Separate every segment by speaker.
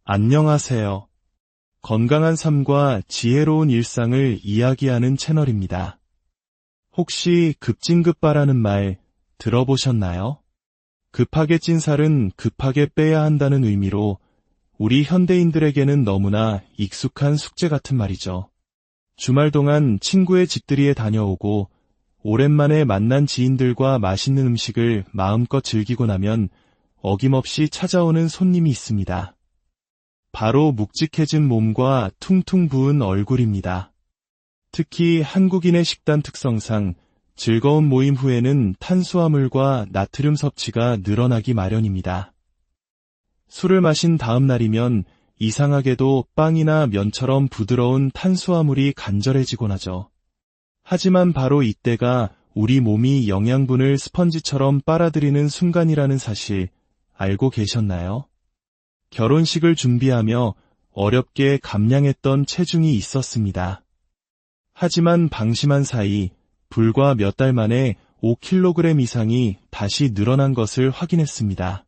Speaker 1: 안녕하세요. 건강한 삶과 지혜로운 일상을 이야기하는 채널입니다. 혹시 급진급바라는 말 들어보셨나요? 급하게 찐 살은 급하게 빼야 한다는 의미로 우리 현대인들에게는 너무나 익숙한 숙제 같은 말이죠. 주말 동안 친구의 집들이에 다녀오고 오랜만에 만난 지인들과 맛있는 음식을 마음껏 즐기고 나면 어김없이 찾아오는 손님이 있습니다. 바로 묵직해진 몸과 퉁퉁 부은 얼굴입니다. 특히 한국인의 식단 특성상 즐거운 모임 후에는 탄수화물과 나트륨 섭취가 늘어나기 마련입니다. 술을 마신 다음 날이면 이상하게도 빵이나 면처럼 부드러운 탄수화물이 간절해지곤 하죠. 하지만 바로 이때가 우리 몸이 영양분을 스펀지처럼 빨아들이는 순간이라는 사실 알고 계셨나요? 결혼식을 준비하며 어렵게 감량했던 체중이 있었습니다. 하지만 방심한 사이 불과 몇 달 만에 5kg 이상이 다시 늘어난 것을 확인했습니다.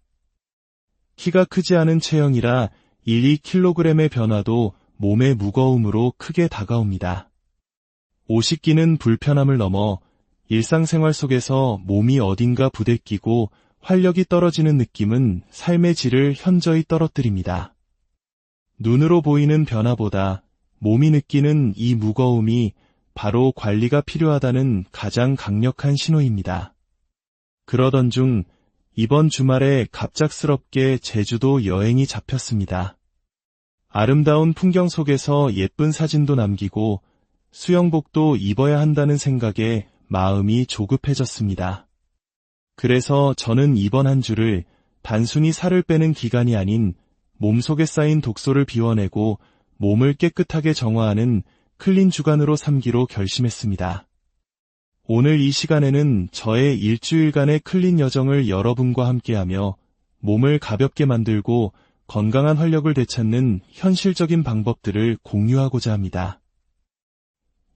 Speaker 1: 키가 크지 않은 체형이라 1-2kg의 변화도 몸의 무거움으로 크게 다가옵니다. 옷이 끼는 불편함을 넘어 일상생활 속에서 몸이 어딘가 부대끼고 활력이 떨어지는 느낌은 삶의 질을 현저히 떨어뜨립니다. 눈으로 보이는 변화보다 몸이 느끼는 이 무거움이 바로 관리가 필요하다는 가장 강력한 신호입니다. 그러던 중 이번 주말에 갑작스럽게 제주도 여행이 잡혔습니다. 아름다운 풍경 속에서 예쁜 사진도 남기고 수영복도 입어야 한다는 생각에 마음이 조급해졌습니다. 그래서 저는 이번 한 주를 단순히 살을 빼는 기간이 아닌 몸속에 쌓인 독소를 비워내고 몸을 깨끗하게 정화하는 클린 주간으로 삼기로 결심했습니다. 오늘 이 시간에는 저의 일주일간의 클린 여정을 여러분과 함께하며 몸을 가볍게 만들고 건강한 활력을 되찾는 현실적인 방법들을 공유하고자 합니다.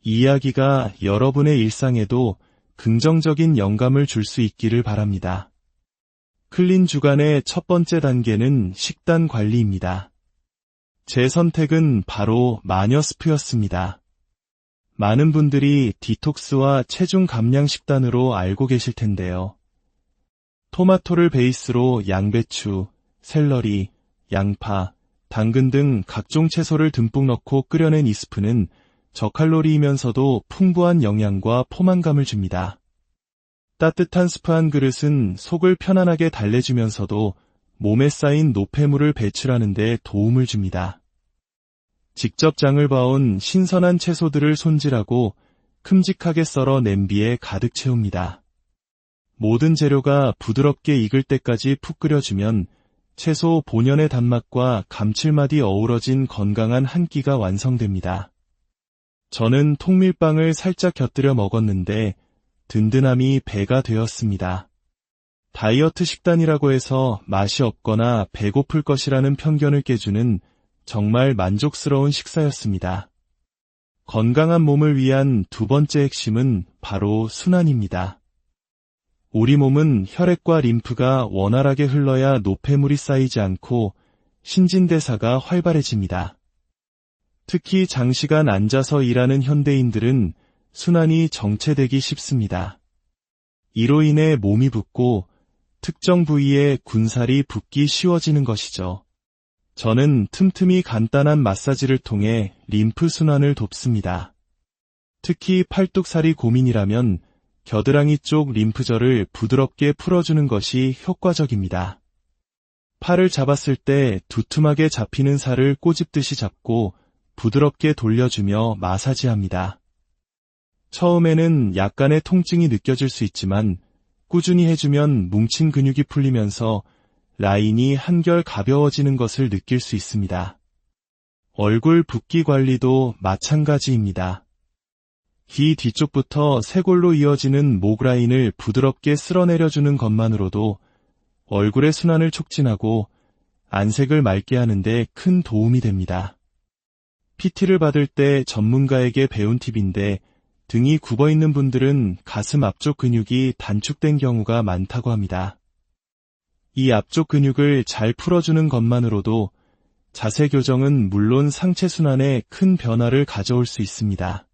Speaker 1: 이 이야기가 여러분의 일상에도 긍정적인 영감을 줄 수 있기를 바랍니다. 클린 주간의 첫 번째 단계는 식단 관리입니다. 제 선택은 바로 마녀스프였습니다. 많은 분들이 디톡스와 체중 감량 식단으로 알고 계실 텐데요. 토마토를 베이스로 양배추, 샐러리, 양파, 당근 등 각종 채소를 듬뿍 넣고 끓여낸 이 스프는 저칼로리이면서도 풍부한 영양과 포만감을 줍니다. 따뜻한 스프 한 그릇은 속을 편안하게 달래주면서도 몸에 쌓인 노폐물을 배출하는 데 도움을 줍니다. 직접 장을 봐온 신선한 채소들을 손질하고 큼직하게 썰어 냄비에 가득 채웁니다. 모든 재료가 부드럽게 익을 때까지 푹 끓여주면 채소 본연의 단맛과 감칠맛이 어우러진 건강한 한 끼가 완성됩니다. 저는 통밀빵을 살짝 곁들여 먹었는데 든든함이 배가 되었습니다. 다이어트 식단이라고 해서 맛이 없거나 배고플 것이라는 편견을 깨주는 정말 만족스러운 식사였습니다. 건강한 몸을 위한 두 번째 핵심은 바로 순환입니다. 우리 몸은 혈액과 림프가 원활하게 흘러야 노폐물이 쌓이지 않고 신진대사가 활발해집니다. 특히 장시간 앉아서 일하는 현대인들은 순환이 정체되기 쉽습니다. 이로 인해 몸이 붓고 특정 부위에 군살이 붙기 쉬워지는 것이죠. 저는 틈틈이 간단한 마사지를 통해 림프 순환을 돕습니다. 특히 팔뚝살이 고민이라면 겨드랑이 쪽 림프절을 부드럽게 풀어주는 것이 효과적입니다. 팔을 잡았을 때 두툼하게 잡히는 살을 꼬집듯이 잡고 부드럽게 돌려주며 마사지합니다. 처음에는 약간의 통증이 느껴질 수 있지만 꾸준히 해주면 뭉친 근육이 풀리면서 라인이 한결 가벼워지는 것을 느낄 수 있습니다. 얼굴 붓기 관리도 마찬가지입니다. 귀 뒤쪽부터 쇄골로 이어지는 목 라인을 부드럽게 쓸어내려주는 것만으로도 얼굴의 순환을 촉진하고 안색을 맑게 하는 데 큰 도움이 됩니다. PT를 받을 때 전문가에게 배운 팁인데 등이 굽어있는 분들은 가슴 앞쪽 근육이 단축된 경우가 많다고 합니다. 이 앞쪽 근육을 잘 풀어주는 것만으로도 자세 교정은 물론 상체 순환에 큰 변화를 가져올 수 있습니다.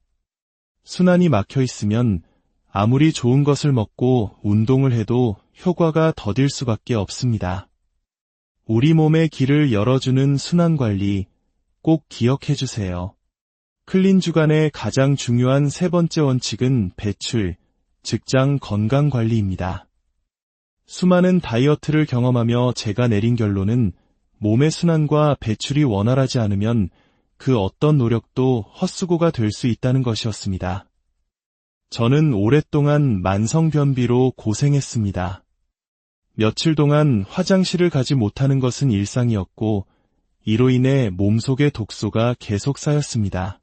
Speaker 1: 순환이 막혀 있으면 아무리 좋은 것을 먹고 운동을 해도 효과가 더딜 수밖에 없습니다. 우리 몸의 길을 열어주는 순환 관리 꼭 기억해 주세요. 클린 주간의 가장 중요한 세 번째 원칙은 배출, 직장 건강 관리입니다. 수많은 다이어트를 경험하며 제가 내린 결론은 몸의 순환과 배출이 원활하지 않으면 그 어떤 노력도 헛수고가 될 수 있다는 것이었습니다. 저는 오랫동안 만성변비로 고생했습니다. 며칠 동안 화장실을 가지 못하는 것은 일상이었고, 이로 인해 몸속의 독소가 계속 쌓였습니다.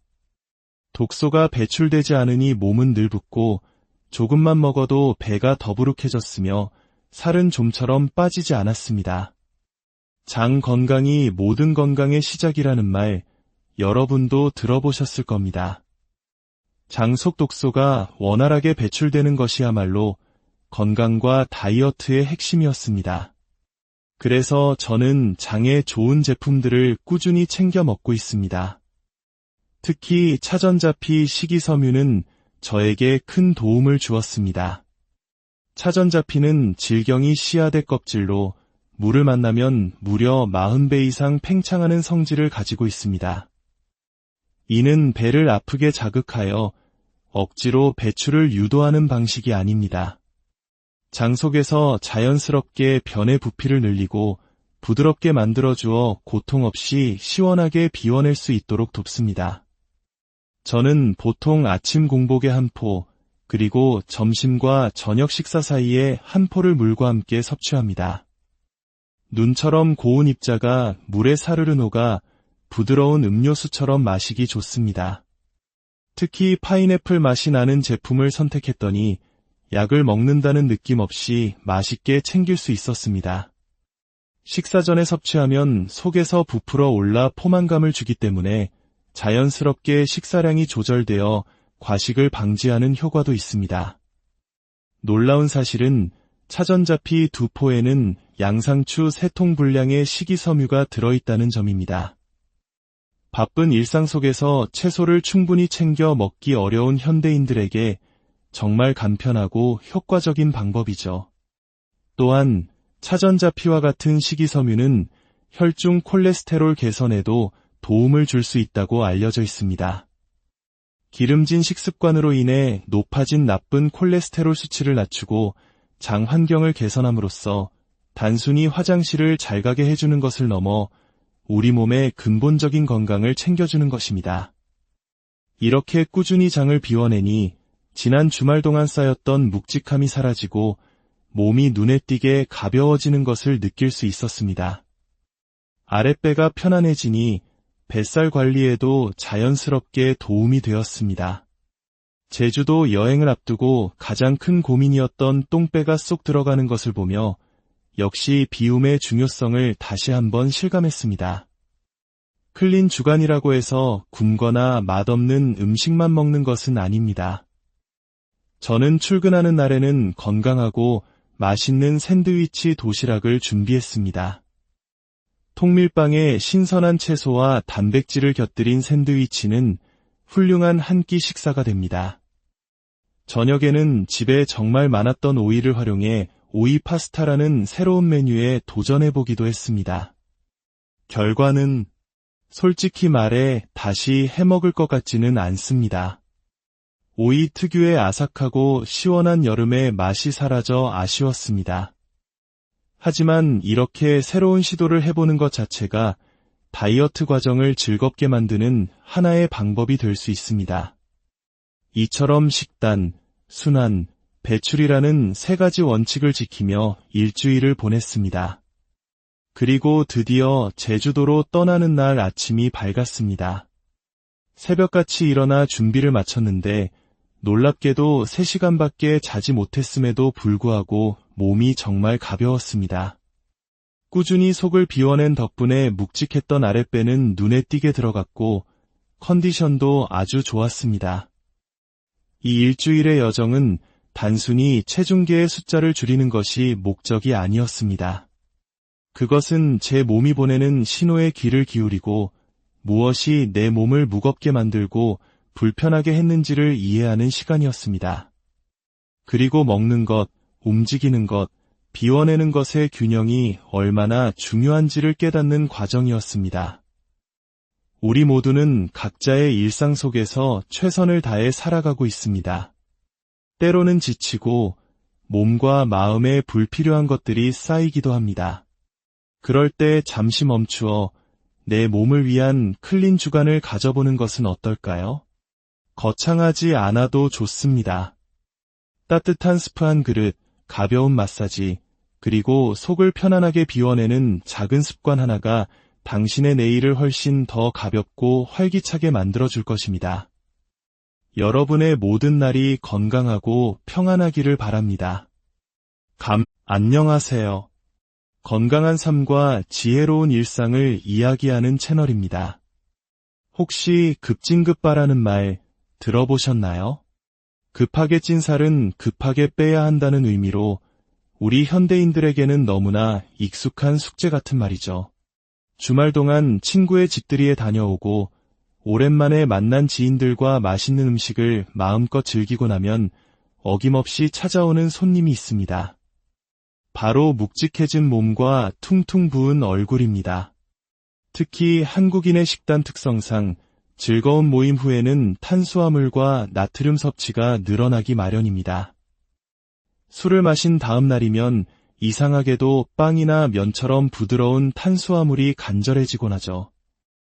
Speaker 1: 독소가 배출되지 않으니 몸은 늘 붓고, 조금만 먹어도 배가 더부룩해졌으며 살은 좀처럼 빠지지 않았습니다. 장 건강이 모든 건강의 시작이라는 말, 여러분도 들어보셨을 겁니다. 장 속 독소가 원활하게 배출되는 것이야말로 건강과 다이어트의 핵심이었습니다. 그래서 저는 장에 좋은 제품들을 꾸준히 챙겨 먹고 있습니다. 특히 차전자피 식이섬유는 저에게 큰 도움을 주었습니다. 차전자피는 질경이 씨앗의 껍질로 물을 만나면 무려 40배 이상 팽창하는 성질을 가지고 있습니다. 이는 배를 아프게 자극하여 억지로 배출을 유도하는 방식이 아닙니다. 장 속에서 자연스럽게 변의 부피를 늘리고 부드럽게 만들어주어 고통 없이 시원하게 비워낼 수 있도록 돕습니다. 저는 보통 아침 공복에 한 포, 그리고 점심과 저녁 식사 사이에 한 포를 물과 함께 섭취합니다. 눈처럼 고운 입자가 물에 사르르 녹아 부드러운 음료수처럼 마시기 좋습니다. 특히 파인애플 맛이 나는 제품을 선택했더니 약을 먹는다는 느낌 없이 맛있게 챙길 수 있었습니다. 식사 전에 섭취하면 속에서 부풀어 올라 포만감을 주기 때문에 자연스럽게 식사량이 조절되어 과식을 방지하는 효과도 있습니다. 놀라운 사실은 차전자피 2포에는 양상추 3통 분량의 식이섬유가 들어있다는 점입니다. 바쁜 일상 속에서 채소를 충분히 챙겨 먹기 어려운 현대인들에게 정말 간편하고 효과적인 방법이죠. 또한 차전자피와 같은 식이섬유는 혈중 콜레스테롤 개선에도 도움을 줄 수 있다고 알려져 있습니다. 기름진 식습관으로 인해 높아진 나쁜 콜레스테롤 수치를 낮추고 장 환경을 개선함으로써 단순히 화장실을 잘 가게 해주는 것을 넘어 우리 몸의 근본적인 건강을 챙겨주는 것입니다. 이렇게 꾸준히 장을 비워내니 지난 주말 동안 쌓였던 묵직함이 사라지고 몸이 눈에 띄게 가벼워지는 것을 느낄 수 있었습니다. 아랫배가 편안해지니 뱃살 관리에도 자연스럽게 도움이 되었습니다. 제주도 여행을 앞두고 가장 큰 고민이었던 똥배가 쏙 들어가는 것을 보며 역시 비움의 중요성을 다시 한번 실감했습니다. 클린 주간이라고 해서 굶거나 맛없는 음식만 먹는 것은 아닙니다. 저는 출근하는 날에는 건강하고 맛있는 샌드위치 도시락을 준비했습니다. 통밀빵에 신선한 채소와 단백질을 곁들인 샌드위치는 훌륭한 한 끼 식사가 됩니다. 저녁에는 집에 정말 많았던 오이를 활용해 오이 파스타라는 새로운 메뉴에 도전해보기도 했습니다. 결과는 솔직히 말해 다시 해먹을 것 같지는 않습니다. 오이 특유의 아삭하고 시원한 여름의 맛이 사라져 아쉬웠습니다. 하지만 이렇게 새로운 시도를 해보는 것 자체가 다이어트 과정을 즐겁게 만드는 하나의 방법이 될 수 있습니다. 이처럼 식단, 순환, 배출이라는 세 가지 원칙을 지키며 일주일을 보냈습니다. 그리고 드디어 제주도로 떠나는 날 아침이 밝았습니다. 새벽같이 일어나 준비를 마쳤는데 놀랍게도 3시간밖에 자지 못했음에도 불구하고 몸이 정말 가벼웠습니다. 꾸준히 속을 비워낸 덕분에 묵직했던 아랫배는 눈에 띄게 들어갔고 컨디션도 아주 좋았습니다. 이 일주일의 여정은 단순히 체중계의 숫자를 줄이는 것이 목적이 아니었습니다. 그것은 제 몸이 보내는 신호에 귀를 기울이고 무엇이 내 몸을 무겁게 만들고 불편하게 했는지를 이해하는 시간이었습니다. 그리고 먹는 것, 움직이는 것, 비워내는 것의 균형이 얼마나 중요한지를 깨닫는 과정이었습니다. 우리 모두는 각자의 일상 속에서 최선을 다해 살아가고 있습니다. 때로는 지치고 몸과 마음에 불필요한 것들이 쌓이기도 합니다. 그럴 때 잠시 멈추어 내 몸을 위한 클린 주간을 가져보는 것은 어떨까요? 거창하지 않아도 좋습니다. 따뜻한 스프 한 그릇, 가벼운 마사지, 그리고 속을 편안하게 비워내는 작은 습관 하나가 당신의 내일을 훨씬 더 가볍고 활기차게 만들어줄 것입니다. 여러분의 모든 날이 건강하고 평안하기를 바랍니다. 안녕하세요. 건강한 삶과 지혜로운 일상을 이야기하는 채널입니다. 혹시 급진급바라는 말 들어보셨나요? 급하게 찐 살은 급하게 빼야 한다는 의미로 우리 현대인들에게는 너무나 익숙한 숙제 같은 말이죠. 주말 동안 친구의 집들이에 다녀오고 오랜만에 만난 지인들과 맛있는 음식을 마음껏 즐기고 나면 어김없이 찾아오는 손님이 있습니다. 바로 묵직해진 몸과 퉁퉁 부은 얼굴입니다. 특히 한국인의 식단 특성상 즐거운 모임 후에는 탄수화물과 나트륨 섭취가 늘어나기 마련입니다. 술을 마신 다음 날이면 이상하게도 빵이나 면처럼 부드러운 탄수화물이 간절해지곤 하죠.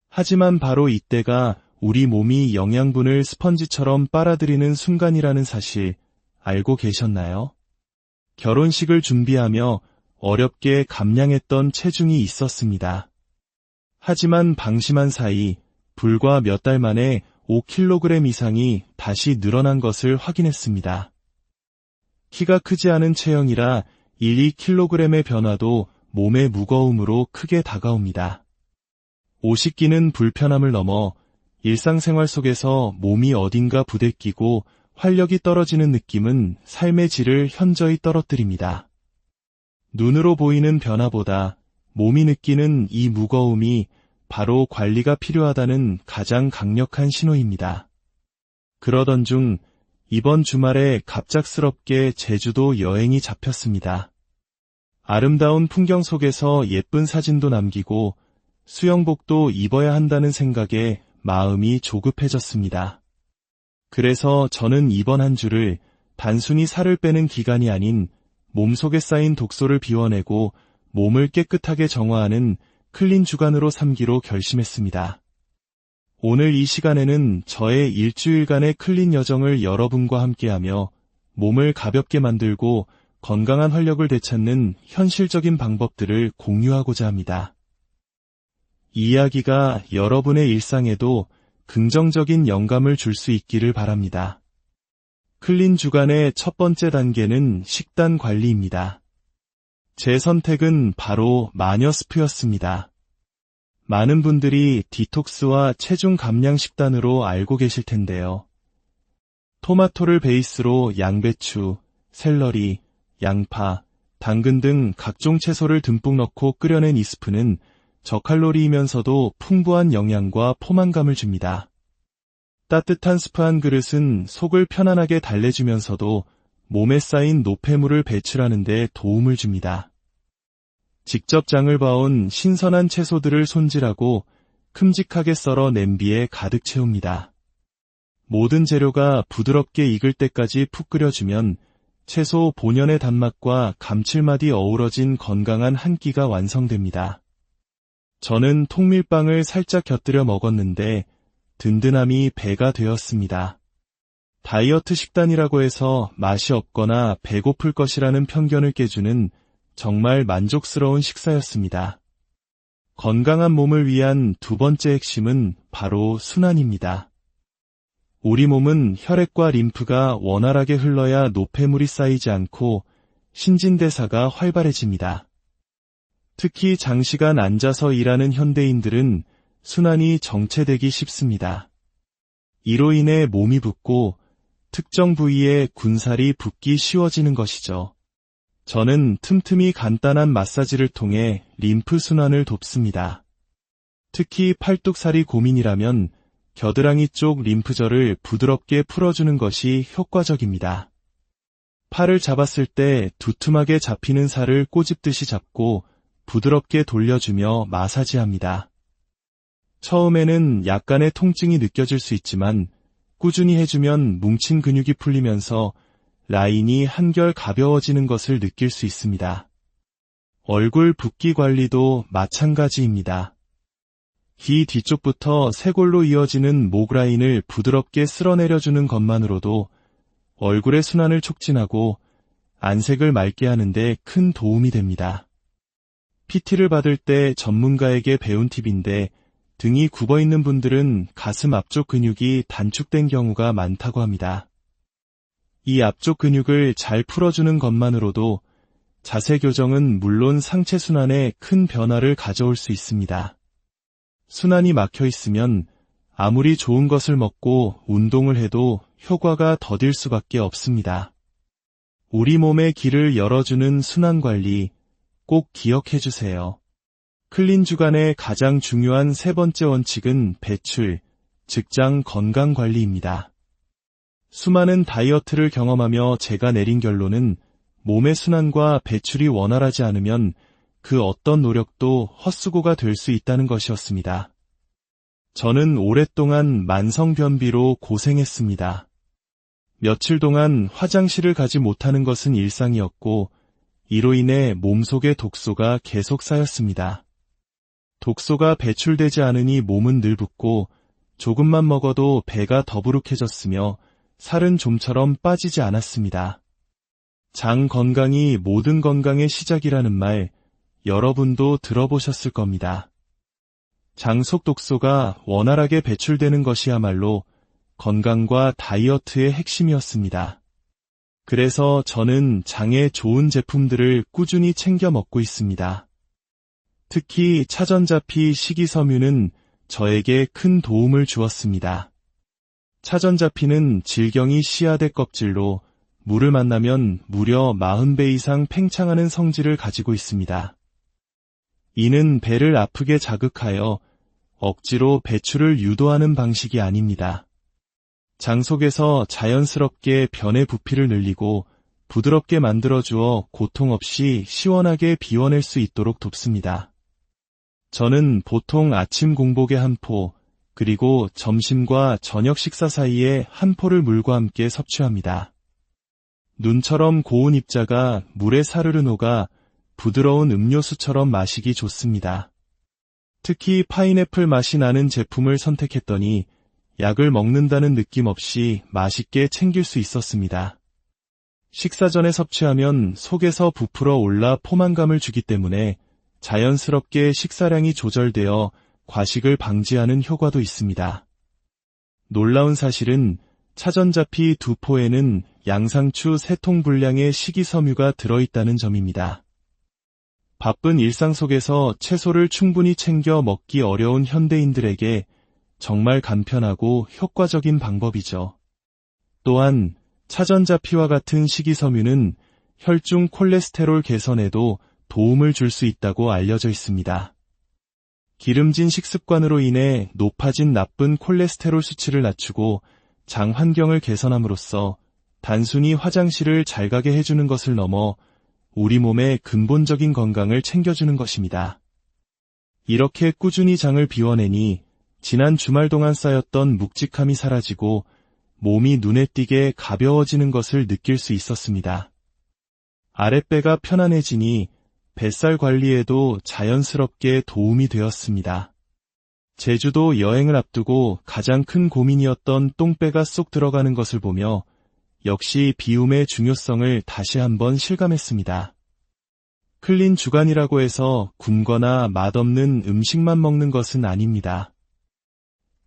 Speaker 1: 하지만 바로 이때가 우리 몸이 영양분을 스펀지처럼 빨아들이는 순간이라는 사실 알고 계셨나요? 결혼식을 준비하며 어렵게 감량했던 체중이 있었습니다. 하지만 방심한 사이 불과 몇 달 만에 5kg 이상이 다시 늘어난 것을 확인했습니다. 키가 크지 않은 체형이라 1-2kg의 변화도 몸의 무거움으로 크게 다가옵니다. 옷이 끼는 불편함을 넘어 일상생활 속에서 몸이 어딘가 부대끼고 활력이 떨어지는 느낌은 삶의 질을 현저히 떨어뜨립니다. 눈으로 보이는 변화보다 몸이 느끼는 이 무거움이 바로 관리가 필요하다는 가장 강력한 신호입니다. 그러던 중 이번 주말에 갑작스럽게 제주도 여행이 잡혔습니다. 아름다운 풍경 속에서 예쁜 사진도 남기고 수영복도 입어야 한다는 생각에 마음이 조급해졌습니다. 그래서 저는 이번 한 주를 단순히 살을 빼는 기간이 아닌 몸속에 쌓인 독소를 비워내고 몸을 깨끗하게 정화하는 클린 주간으로 삼기로 결심했습니다. 오늘 이 시간에는 저의 일주일간의 클린 여정을 여러분과 함께하며 몸을 가볍게 만들고 건강한 활력을 되찾는 현실적인 방법들을 공유하고자 합니다. 이 이야기가 여러분의 일상에도 긍정적인 영감을 줄 수 있기를 바랍니다. 클린 주간의 첫 번째 단계는 식단 관리입니다. 제 선택은 바로 마녀 스프였습니다. 많은 분들이 디톡스와 체중 감량 식단으로 알고 계실 텐데요. 토마토를 베이스로 양배추, 샐러리, 양파, 당근 등 각종 채소를 듬뿍 넣고 끓여낸 이 스프는 저칼로리이면서도 풍부한 영양과 포만감을 줍니다. 따뜻한 스프 한 그릇은 속을 편안하게 달래주면서도 몸에 쌓인 노폐물을 배출하는 데 도움을 줍니다. 직접 장을 봐온 신선한 채소들을 손질하고 큼직하게 썰어 냄비에 가득 채웁니다. 모든 재료가 부드럽게 익을 때까지 푹 끓여주면 채소 본연의 단맛과 감칠맛이 어우러진 건강한 한 끼가 완성됩니다. 저는 통밀빵을 살짝 곁들여 먹었는데 든든함이 배가 되었습니다. 다이어트 식단이라고 해서 맛이 없거나 배고플 것이라는 편견을 깨주는 정말 만족스러운 식사였습니다. 건강한 몸을 위한 두 번째 핵심은 바로 순환입니다. 우리 몸은 혈액과 림프가 원활하게 흘러야 노폐물이 쌓이지 않고 신진대사가 활발해집니다. 특히 장시간 앉아서 일하는 현대인들은 순환이 정체되기 쉽습니다. 이로 인해 몸이 붓고 특정 부위에 군살이 붙기 쉬워지는 것이죠. 저는 틈틈이 간단한 마사지를 통해 림프 순환을 돕습니다. 특히 팔뚝살이 고민이라면 겨드랑이 쪽 림프절을 부드럽게 풀어주는 것이 효과적입니다. 팔을 잡았을 때 두툼하게 잡히는 살을 꼬집듯이 잡고 부드럽게 돌려주며 마사지합니다. 처음에는 약간의 통증이 느껴질 수 있지만 꾸준히 해주면 뭉친 근육이 풀리면서 라인이 한결 가벼워지는 것을 느낄 수 있습니다. 얼굴 붓기 관리도 마찬가지입니다. 귀 뒤쪽부터 쇄골로 이어지는 목 라인을 부드럽게 쓸어내려주는 것만으로도 얼굴의 순환을 촉진하고 안색을 맑게 하는 데 큰 도움이 됩니다. PT를 받을 때 전문가에게 배운 팁인데 등이 굽어 있는 분들은 가슴 앞쪽 근육이 단축된 경우가 많다고 합니다. 이 앞쪽 근육을 잘 풀어주는 것만으로도 자세 교정은 물론 상체 순환에 큰 변화를 가져올 수 있습니다. 순환이 막혀 있으면 아무리 좋은 것을 먹고 운동을 해도 효과가 더딜 수밖에 없습니다. 우리 몸의 길을 열어주는 순환 관리 꼭 기억해 주세요. 클린 주간의 가장 중요한 세 번째 원칙은 배출, 직장 건강 관리입니다. 수많은 다이어트를 경험하며 제가 내린 결론은 몸의 순환과 배출이 원활하지 않으면 그 어떤 노력도 헛수고가 될 수 있다는 것이었습니다. 저는 오랫동안 만성변비로 고생했습니다. 며칠 동안 화장실을 가지 못하는 것은 일상이었고 이로 인해 몸속에 독소가 계속 쌓였습니다. 독소가 배출되지 않으니 몸은 늘 붓고 조금만 먹어도 배가 더부룩해졌으며 살은 좀처럼 빠지지 않았습니다. 장 건강이 모든 건강의 시작이라는 말 여러분도 들어보셨을 겁니다. 장 속 독소가 원활하게 배출되는 것이야말로 건강과 다이어트의 핵심이었습니다. 그래서 저는 장에 좋은 제품들을 꾸준히 챙겨 먹고 있습니다. 특히 차전자피 식이섬유는 저에게 큰 도움을 주었습니다. 차전자피는 질경이 씨앗의 껍질로 물을 만나면 무려 40배 이상 팽창하는 성질을 가지고 있습니다. 이는 배를 아프게 자극하여 억지로 배출을 유도하는 방식이 아닙니다. 장 속에서 자연스럽게 변의 부피를 늘리고 부드럽게 만들어주어 고통 없이 시원하게 비워낼 수 있도록 돕습니다. 저는 보통 아침 공복에 한 포, 그리고 점심과 저녁 식사 사이에 한 포를 물과 함께 섭취합니다. 눈처럼 고운 입자가 물에 사르르 녹아 부드러운 음료수처럼 마시기 좋습니다. 특히 파인애플 맛이 나는 제품을 선택했더니 약을 먹는다는 느낌 없이 맛있게 챙길 수 있었습니다. 식사 전에 섭취하면 속에서 부풀어 올라 포만감을 주기 때문에 자연스럽게 식사량이 조절되어 과식을 방지하는 효과도 있습니다. 놀라운 사실은 차전자피 2포에는 양상추 3통 분량의 식이섬유가 들어있다는 점입니다. 바쁜 일상 속에서 채소를 충분히 챙겨 먹기 어려운 현대인들에게 정말 간편하고 효과적인 방법이죠. 또한 차전자피와 같은 식이섬유는 혈중 콜레스테롤 개선에도 도움을 줄 수 있다고 알려져 있습니다. 기름진 식습관으로 인해 높아진 나쁜 콜레스테롤 수치를 낮추고 장 환경을 개선함으로써 단순히 화장실을 잘 가게 해주는 것을 넘어 우리 몸의 근본적인 건강을 챙겨주는 것입니다. 이렇게 꾸준히 장을 비워내니 지난 주말 동안 쌓였던 묵직함이 사라지고 몸이 눈에 띄게 가벼워지는 것을 느낄 수 있었습니다. 아랫배가 편안해지니 뱃살 관리에도 자연스럽게 도움이 되었습니다. 제주도 여행을 앞두고 가장 큰 고민이었던 똥배가 쏙 들어가는 것을 보며 역시 비움의 중요성을 다시 한번 실감했습니다. 클린 주간이라고 해서 굶거나 맛없는 음식만 먹는 것은 아닙니다.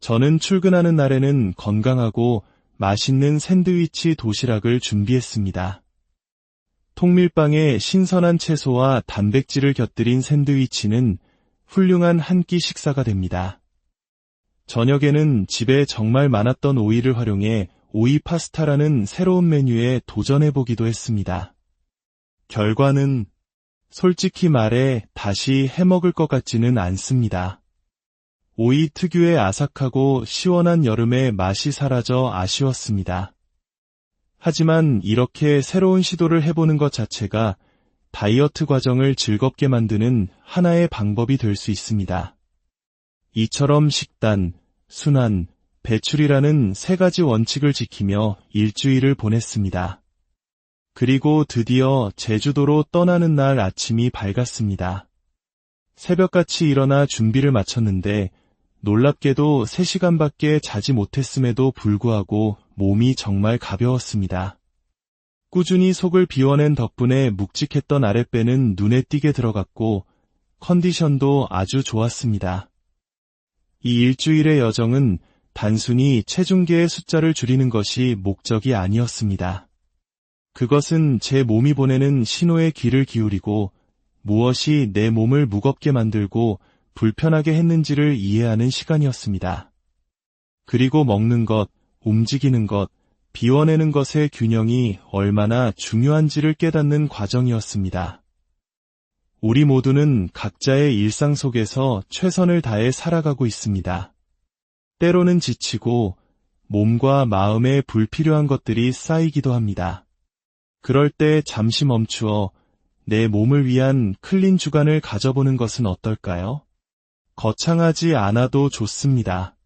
Speaker 1: 저는 출근하는 날에는 건강하고 맛있는 샌드위치 도시락을 준비했습니다. 통밀빵에 신선한 채소와 단백질을 곁들인 샌드위치는 훌륭한 한 끼 식사가 됩니다. 저녁에는 집에 정말 많았던 오이를 활용해 오이 파스타라는 새로운 메뉴에 도전해보기도 했습니다. 결과는 솔직히 말해 다시 해먹을 것 같지는 않습니다. 오이 특유의 아삭하고 시원한 여름의 맛이 사라져 아쉬웠습니다. 하지만 이렇게 새로운 시도를 해보는 것 자체가 다이어트 과정을 즐겁게 만드는 하나의 방법이 될 수 있습니다. 이처럼 식단, 순환, 배출이라는 세 가지 원칙을 지키며 일주일을 보냈습니다. 그리고 드디어 제주도로 떠나는 날 아침이 밝았습니다. 새벽같이 일어나 준비를 마쳤는데 놀랍게도 3시간밖에 자지 못했음에도 불구하고 몸이 정말 가벼웠습니다. 꾸준히 속을 비워낸 덕분에 묵직했던 아랫배는 눈에 띄게 들어갔고 컨디션도 아주 좋았습니다. 이 일주일의 여정은 단순히 체중계의 숫자를 줄이는 것이 목적이 아니었습니다. 그것은 제 몸이 보내는 신호에 귀를 기울이고 무엇이 내 몸을 무겁게 만들고 불편하게 했는지를 이해하는 시간이었습니다. 그리고 먹는 것, 움직이는 것, 비워내는 것의 균형이 얼마나 중요한지를 깨닫는 과정이었습니다. 우리 모두는 각자의 일상 속에서 최선을 다해 살아가고 있습니다. 때로는 지치고 몸과 마음에 불필요한 것들이 쌓이기도 합니다. 그럴 때 잠시 멈추어 내 몸을 위한 클린 주간을 가져보는 것은 어떨까요? 거창하지 않아도 좋습니다.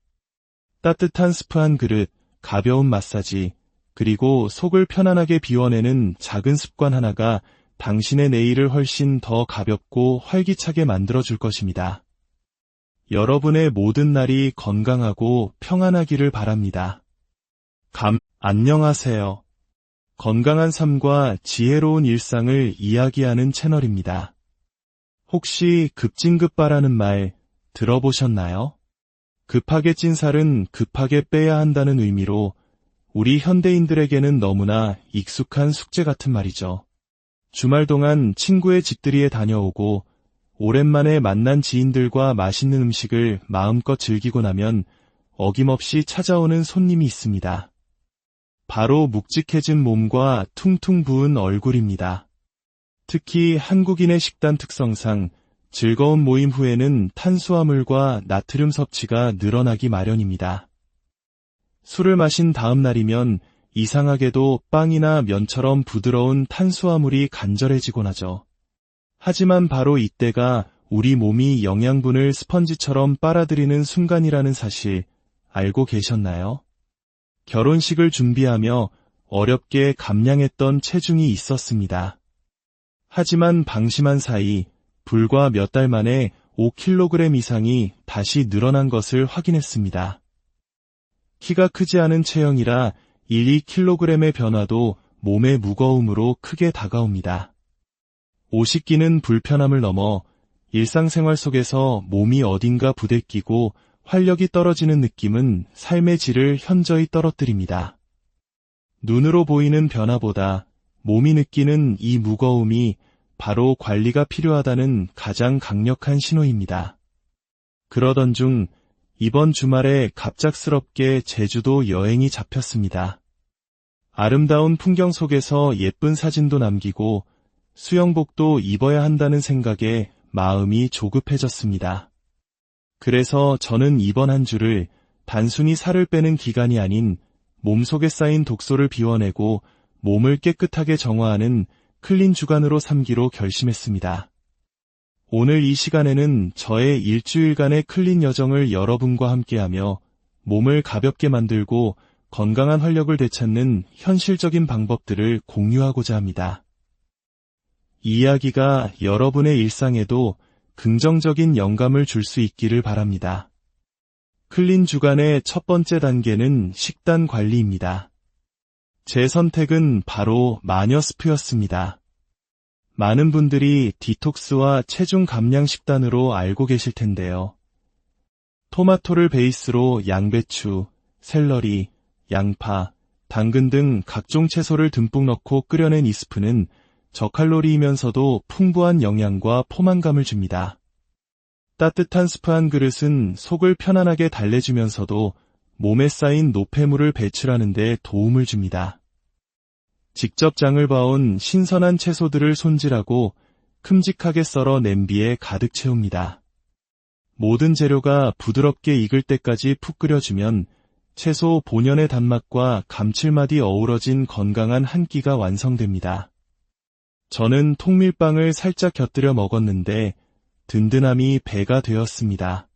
Speaker 1: 따뜻한 스프 한 그릇, 가벼운 마사지, 그리고 속을 편안하게 비워내는 작은 습관 하나가 당신의 내일을 훨씬 더 가볍고 활기차게 만들어줄 것입니다. 여러분의 모든 날이 건강하고 평안하기를 바랍니다. 안녕하세요. 건강한 삶과 지혜로운 일상을 이야기하는 채널입니다. 혹시 급진급바라는 말 들어보셨나요? 급하게 찐 살은 급하게 빼야 한다는 의미로 우리 현대인들에게는 너무나 익숙한 숙제 같은 말이죠. 주말 동안 친구의 집들이에 다녀오고 오랜만에 만난 지인들과 맛있는 음식을 마음껏 즐기고 나면 어김없이 찾아오는 손님이 있습니다. 바로 묵직해진 몸과 퉁퉁 부은 얼굴입니다. 특히 한국인의 식단 특성상 즐거운 모임 후에는 탄수화물과 나트륨 섭취가 늘어나기 마련입니다. 술을 마신 다음 날이면 이상하게도 빵이나 면처럼 부드러운 탄수화물이 간절해지곤 하죠. 하지만 바로 이때가 우리 몸이 영양분을 스펀지처럼 빨아들이는 순간이라는 사실 알고 계셨나요? 결혼식을 준비하며 어렵게 감량했던 체중이 있었습니다. 하지만 방심한 사이 불과 몇 달 만에 5kg 이상이 다시 늘어난 것을 확인했습니다. 키가 크지 않은 체형이라 1-2kg의 변화도 몸의 무거움으로 크게 다가옵니다. 옷이 끼는 불편함을 넘어 일상생활 속에서 몸이 어딘가 부대끼고 활력이 떨어지는 느낌은 삶의 질을 현저히 떨어뜨립니다. 눈으로 보이는 변화보다 몸이 느끼는 이 무거움이 바로 관리가 필요하다는 가장 강력한 신호입니다. 그러던 중 이번 주말에 갑작스럽게 제주도 여행이 잡혔습니다. 아름다운 풍경 속에서 예쁜 사진도 남기고 수영복도 입어야 한다는 생각에 마음이 조급해졌습니다. 그래서 저는 이번 한 주를 단순히 살을 빼는 기간이 아닌 몸속에 쌓인 독소를 비워내고 몸을 깨끗하게 정화하는 클린 주간으로 삼기로 결심했습니다. 오늘 이 시간에는 저의 일주일간의 클린 여정을 여러분과 함께하며 몸을 가볍게 만들고 건강한 활력을 되찾는 현실적인 방법들을 공유하고자 합니다. 이 이야기가 여러분의 일상에도 긍정적인 영감을 줄 수 있기를 바랍니다. 클린 주간의 첫 번째 단계는 식단 관리입니다. 제 선택은 바로 마녀스프였습니다. 많은 분들이 디톡스와 체중 감량 식단으로 알고 계실 텐데요. 토마토를 베이스로 양배추, 샐러리, 양파, 당근 등 각종 채소를 듬뿍 넣고 끓여낸 이 스프는 저칼로리이면서도 풍부한 영양과 포만감을 줍니다. 따뜻한 스프 한 그릇은 속을 편안하게 달래주면서도 몸에 쌓인 노폐물을 배출하는 데 도움을 줍니다. 직접 장을 봐온 신선한 채소들을 손질하고 큼직하게 썰어 냄비에 가득 채웁니다. 모든 재료가 부드럽게 익을 때까지 푹 끓여주면 채소 본연의 단맛과 감칠맛이 어우러진 건강한 한 끼가 완성됩니다. 저는 통밀빵을 살짝 곁들여 먹었는데 든든함이 배가 되었습니다.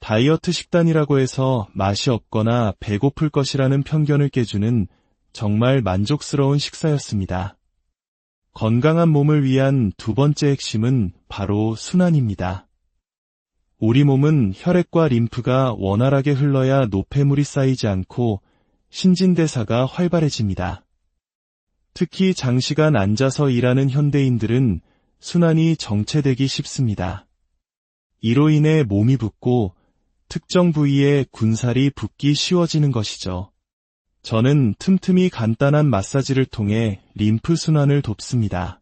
Speaker 1: 다이어트 식단이라고 해서 맛이 없거나 배고플 것이라는 편견을 깨주는 정말 만족스러운 식사였습니다. 건강한 몸을 위한 두 번째 핵심은 바로 순환입니다. 우리 몸은 혈액과 림프가 원활하게 흘러야 노폐물이 쌓이지 않고 신진대사가 활발해집니다. 특히 장시간 앉아서 일하는 현대인들은 순환이 정체되기 쉽습니다. 이로 인해 몸이 붓고 특정 부위에 군살이 붙기 쉬워지는 것이죠. 저는 틈틈이 간단한 마사지를 통해 림프 순환을 돕습니다.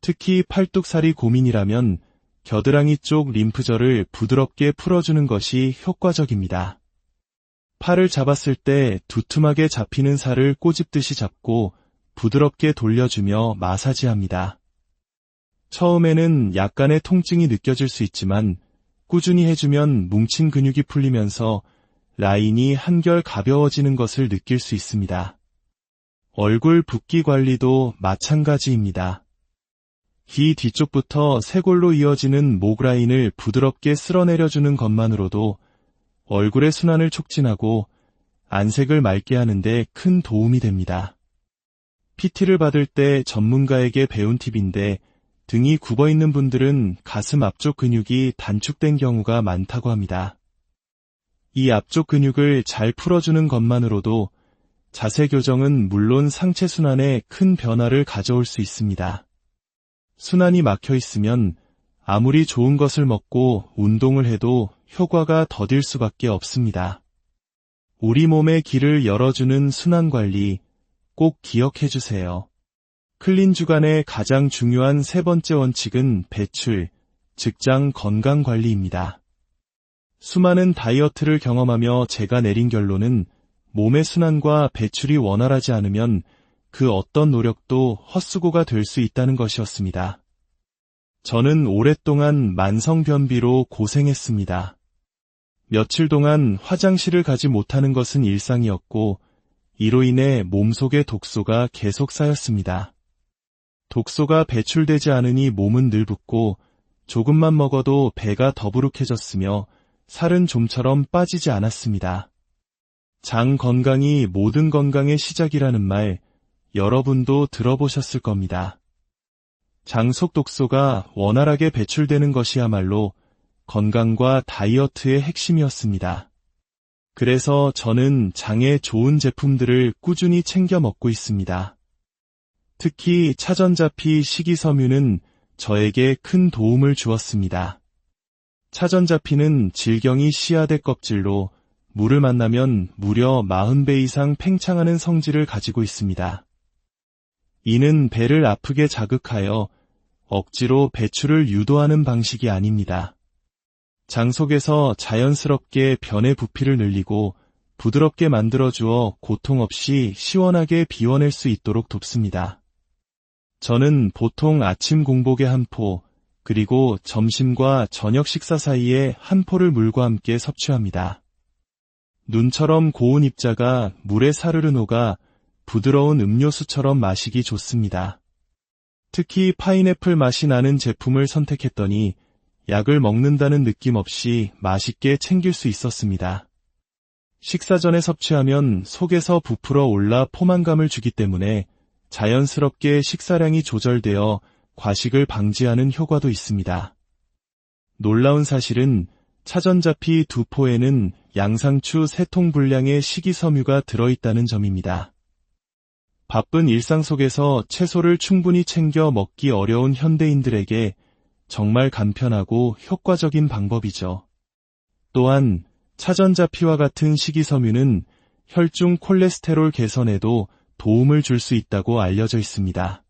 Speaker 1: 특히 팔뚝살이 고민이라면 겨드랑이 쪽 림프절을 부드럽게 풀어주는 것이 효과적입니다. 팔을 잡았을 때 두툼하게 잡히는 살을 꼬집듯이 잡고 부드럽게 돌려주며 마사지합니다. 처음에는 약간의 통증이 느껴질 수 있지만 꾸준히 해주면 뭉친 근육이 풀리면서 라인이 한결 가벼워지는 것을 느낄 수 있습니다. 얼굴 붓기 관리도 마찬가지입니다. 귀 뒤쪽부터 쇄골로 이어지는 목 라인을 부드럽게 쓸어내려주는 것만으로도 얼굴의 순환을 촉진하고 안색을 맑게 하는데 큰 도움이 됩니다. PT를 받을 때 전문가에게 배운 팁인데 등이 굽어있는 분들은 가슴 앞쪽 근육이 단축된 경우가 많다고 합니다. 이 앞쪽 근육을 잘 풀어주는 것만으로도 자세 교정은 물론 상체 순환에 큰 변화를 가져올 수 있습니다. 순환이 막혀 있으면 아무리 좋은 것을 먹고 운동을 해도 효과가 더딜 수밖에 없습니다. 우리 몸의 길을 열어주는 순환 관리 꼭 기억해 주세요. 클린 주간의 가장 중요한 세 번째 원칙은 배출, 직장 건강 관리입니다. 수많은 다이어트를 경험하며 제가 내린 결론은 몸의 순환과 배출이 원활하지 않으면 그 어떤 노력도 헛수고가 될 수 있다는 것이었습니다. 저는 오랫동안 만성변비로 고생했습니다. 며칠 동안 화장실을 가지 못하는 것은 일상이었고 이로 인해 몸속에 독소가 계속 쌓였습니다. 독소가 배출되지 않으니 몸은 늘 붓고 조금만 먹어도 배가 더부룩해졌으며 살은 좀처럼 빠지지 않았습니다. 장 건강이 모든 건강의 시작이라는 말 여러분도 들어보셨을 겁니다. 장 속 독소가 원활하게 배출되는 것이야말로 건강과 다이어트의 핵심이었습니다. 그래서 저는 장에 좋은 제품들을 꾸준히 챙겨 먹고 있습니다. 특히 차전자피 식이섬유는 저에게 큰 도움을 주었습니다. 차전자피는 질경이 씨앗의 껍질로 물을 만나면 무려 40배 이상 팽창하는 성질을 가지고 있습니다. 이는 배를 아프게 자극하여 억지로 배출을 유도하는 방식이 아닙니다. 장 속에서 자연스럽게 변의 부피를 늘리고 부드럽게 만들어주어 고통 없이 시원하게 비워낼 수 있도록 돕습니다. 저는 보통 아침 공복에 한 포, 그리고 점심과 저녁 식사 사이에 한 포를 물과 함께 섭취합니다. 눈처럼 고운 입자가 물에 사르르 녹아 부드러운 음료수처럼 마시기 좋습니다. 특히 파인애플 맛이 나는 제품을 선택했더니 약을 먹는다는 느낌 없이 맛있게 챙길 수 있었습니다. 식사 전에 섭취하면 속에서 부풀어 올라 포만감을 주기 때문에 자연스럽게 식사량이 조절되어 과식을 방지하는 효과도 있습니다. 놀라운 사실은 차전자피 2포에는 양상추 3통 분량의 식이섬유가 들어있다는 점입니다. 바쁜 일상 속에서 채소를 충분히 챙겨 먹기 어려운 현대인들에게 정말 간편하고 효과적인 방법이죠. 또한 차전자피와 같은 식이섬유는 혈중 콜레스테롤 개선에도 도움을 줄 수 있다고 알려져 있습니다.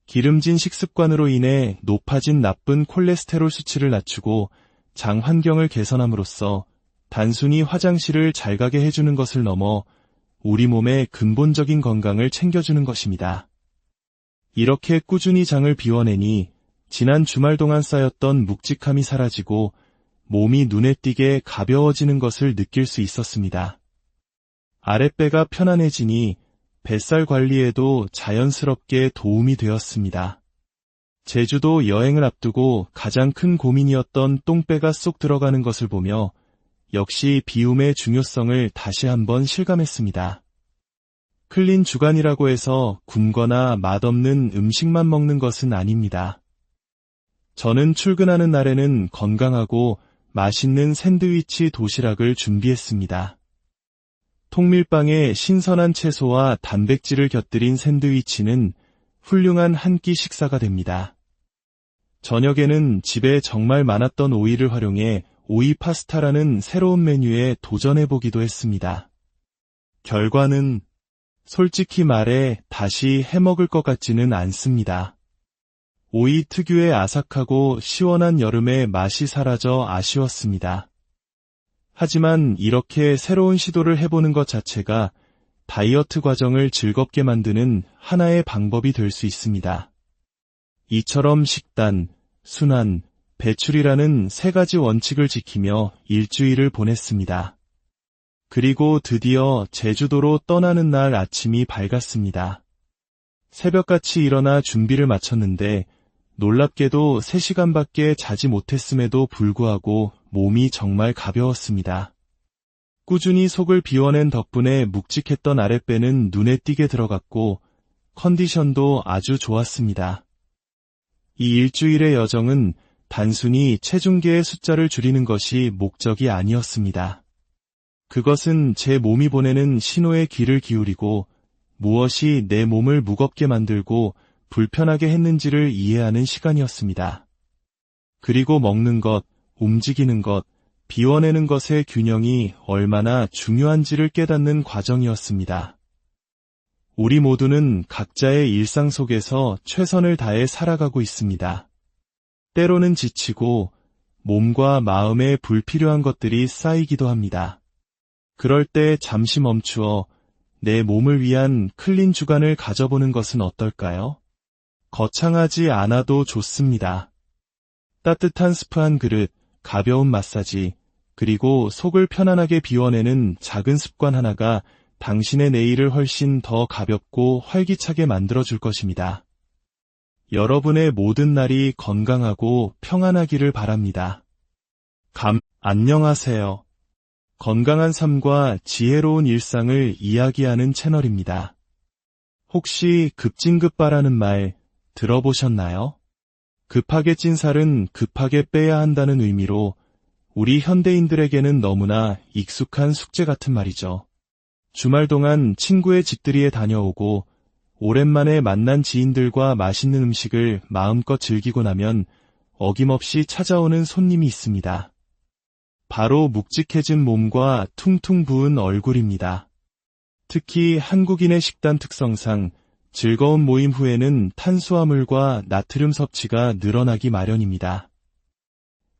Speaker 1: 기름진 식습관으로 인해 높아진 나쁜 콜레스테롤 수치를 낮추고 장 환경을 개선함으로써 단순히 화장실을 잘 가게 해주는 것을 넘어 우리 몸의 근본적인 건강을 챙겨주는 것입니다. 이렇게 꾸준히 장을 비워내니 지난 주말 동안 쌓였던 묵직함이 사라지고 몸이 눈에 띄게 가벼워지는 것을 느낄 수 있었습니다. 아랫배가 편안해지니 뱃살 관리에도 자연스럽게 도움이 되었습니다. 제주도 여행을 앞두고 가장 큰 고민이었던 똥배가 쏙 들어가는 것을 보며 역시 비움의 중요성을 다시 한번 실감했습니다. 클린 주간이라고 해서 굶거나 맛없는 음식만 먹는 것은 아닙니다. 저는 출근하는 날에는 건강하고 맛있는 샌드위치 도시락을 준비했습니다. 통밀빵에 신선한 채소와 단백질을 곁들인 샌드위치는 훌륭한 한 끼 식사가 됩니다. 저녁에는 집에 정말 많았던 오이를 활용해 오이 파스타라는 새로운 메뉴에 도전해보기도 했습니다. 결과는 솔직히 말해 다시 해먹을 것 같지는 않습니다. 오이 특유의 아삭하고 시원한 여름의 맛이 사라져 아쉬웠습니다. 하지만 이렇게 새로운 시도를 해보는 것 자체가 다이어트 과정을 즐겁게 만드는 하나의 방법이 될 수 있습니다. 이처럼 식단, 순환, 배출이라는 세 가지 원칙을 지키며 일주일을 보냈습니다. 그리고 드디어 제주도로 떠나는 날 아침이 밝았습니다. 새벽같이 일어나 준비를 마쳤는데 놀랍게도 3시간밖에 자지 못했음에도 불구하고 몸이 정말 가벼웠습니다. 꾸준히 속을 비워낸 덕분에 묵직했던 아랫배는 눈에 띄게 들어갔고 컨디션도 아주 좋았습니다. 이 일주일의 여정은 단순히 체중계의 숫자를 줄이는 것이 목적이 아니었습니다. 그것은 제 몸이 보내는 신호에 귀를 기울이고 무엇이 내 몸을 무겁게 만들고 불편하게 했는지를 이해하는 시간이었습니다. 그리고 먹는 것, 움직이는 것, 비워내는 것의 균형이 얼마나 중요한지를 깨닫는 과정이었습니다. 우리 모두는 각자의 일상 속에서 최선을 다해 살아가고 있습니다. 때로는 지치고 몸과 마음에 불필요한 것들이 쌓이기도 합니다. 그럴 때 잠시 멈추어 내 몸을 위한 클린 주간을 가져보는 것은 어떨까요? 거창하지 않아도 좋습니다. 따뜻한 스프 한 그릇, 가벼운 마사지, 그리고 속을 편안하게 비워내는 작은 습관 하나가 당신의 내일을 훨씬 더 가볍고 활기차게 만들어줄 것입니다. 여러분의 모든 날이 건강하고 평안하기를 바랍니다. 안녕하세요. 건강한 삶과 지혜로운 일상을 이야기하는 채널입니다. 혹시 급진급바라는 말 들어보셨나요? 급하게 찐 살은 급하게 빼야 한다는 의미로 우리 현대인들에게는 너무나 익숙한 숙제 같은 말이죠. 주말 동안 친구의 집들이에 다녀오고 오랜만에 만난 지인들과 맛있는 음식을 마음껏 즐기고 나면 어김없이 찾아오는 손님이 있습니다. 바로 묵직해진 몸과 퉁퉁 부은 얼굴입니다. 특히 한국인의 식단 특성상 즐거운 모임 후에는 탄수화물과 나트륨 섭취가 늘어나기 마련입니다.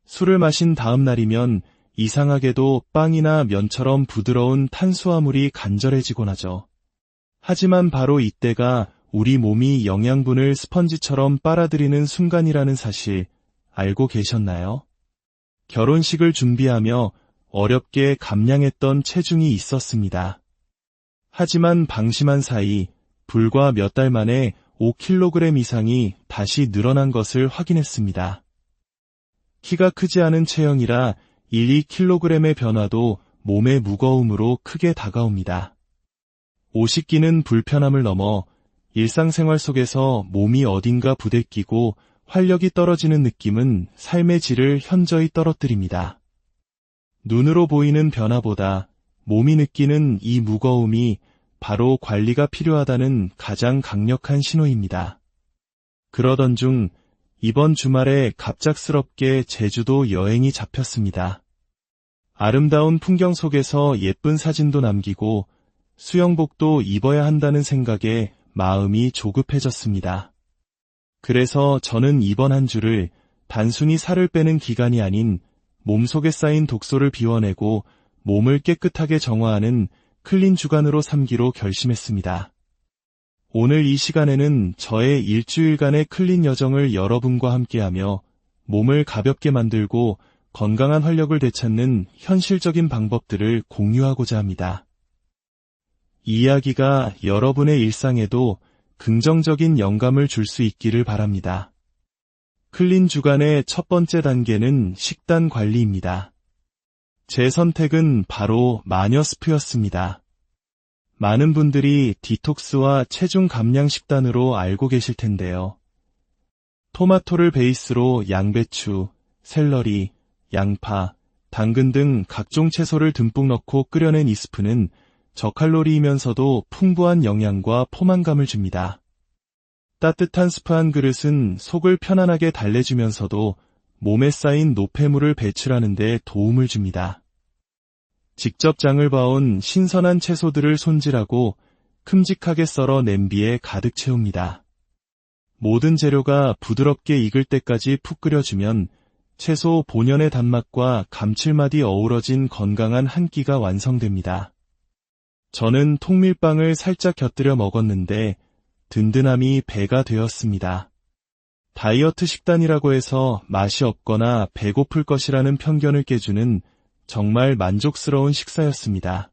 Speaker 1: 술을 마신 다음 날이면 이상하게도 빵이나 면처럼 부드러운 탄수화물이 간절해지곤 하죠. 하지만 바로 이때가 우리 몸이 영양분을 스펀지처럼 빨아들이는 순간이라는 사실 알고 계셨나요? 결혼식을 준비하며 어렵게 감량했던 체중이 있었습니다. 하지만 방심한 사이 불과 몇 달 만에 5kg 이상이 다시 늘어난 것을 확인했습니다. 키가 크지 않은 체형이라 1-2kg의 변화도 몸의 무거움으로 크게 다가옵니다. 옷이 끼는 불편함을 넘어 일상생활 속에서 몸이 어딘가 부대끼고 활력이 떨어지는 느낌은 삶의 질을 현저히 떨어뜨립니다. 눈으로 보이는 변화보다 몸이 느끼는 이 무거움이 바로 관리가 필요하다는 가장 강력한 신호입니다. 그러던 중 이번 주말에 갑작스럽게 제주도 여행이 잡혔습니다. 아름다운 풍경 속에서 예쁜 사진도 남기고 수영복도 입어야 한다는 생각에 마음이 조급해졌습니다. 그래서 저는 이번 한 주를 단순히 살을 빼는 기간이 아닌 몸속에 쌓인 독소를 비워내고 몸을 깨끗하게 정화하는 클린 주간으로 삼기로 결심했습니다. 오늘 이 시간에는 저의 일주일간의 클린 여정을 여러분과 함께하며 몸을 가볍게 만들고 건강한 활력을 되찾는 현실적인 방법들을 공유하고자 합니다. 이 이야기가 여러분의 일상에도 긍정적인 영감을 줄 수 있기를 바랍니다. 클린 주간의 첫 번째 단계는 식단 관리입니다. 제 선택은 바로 마녀스프였습니다. 많은 분들이 디톡스와 체중 감량 식단으로 알고 계실 텐데요. 토마토를 베이스로 양배추, 샐러리, 양파, 당근 등 각종 채소를 듬뿍 넣고 끓여낸 이 스프는 저칼로리이면서도 풍부한 영양과 포만감을 줍니다. 따뜻한 스프 한 그릇은 속을 편안하게 달래주면서도 몸에 쌓인 노폐물을 배출하는 데 도움을 줍니다. 직접 장을 봐온 신선한 채소들을 손질하고 큼직하게 썰어 냄비에 가득 채웁니다. 모든 재료가 부드럽게 익을 때까지 푹 끓여주면 채소 본연의 단맛과 감칠맛이 어우러진 건강한 한 끼가 완성됩니다. 저는 통밀빵을 살짝 곁들여 먹었는데 든든함이 배가 되었습니다. 다이어트 식단이라고 해서 맛이 없거나 배고플 것이라는 편견을 깨주는 정말 만족스러운 식사였습니다.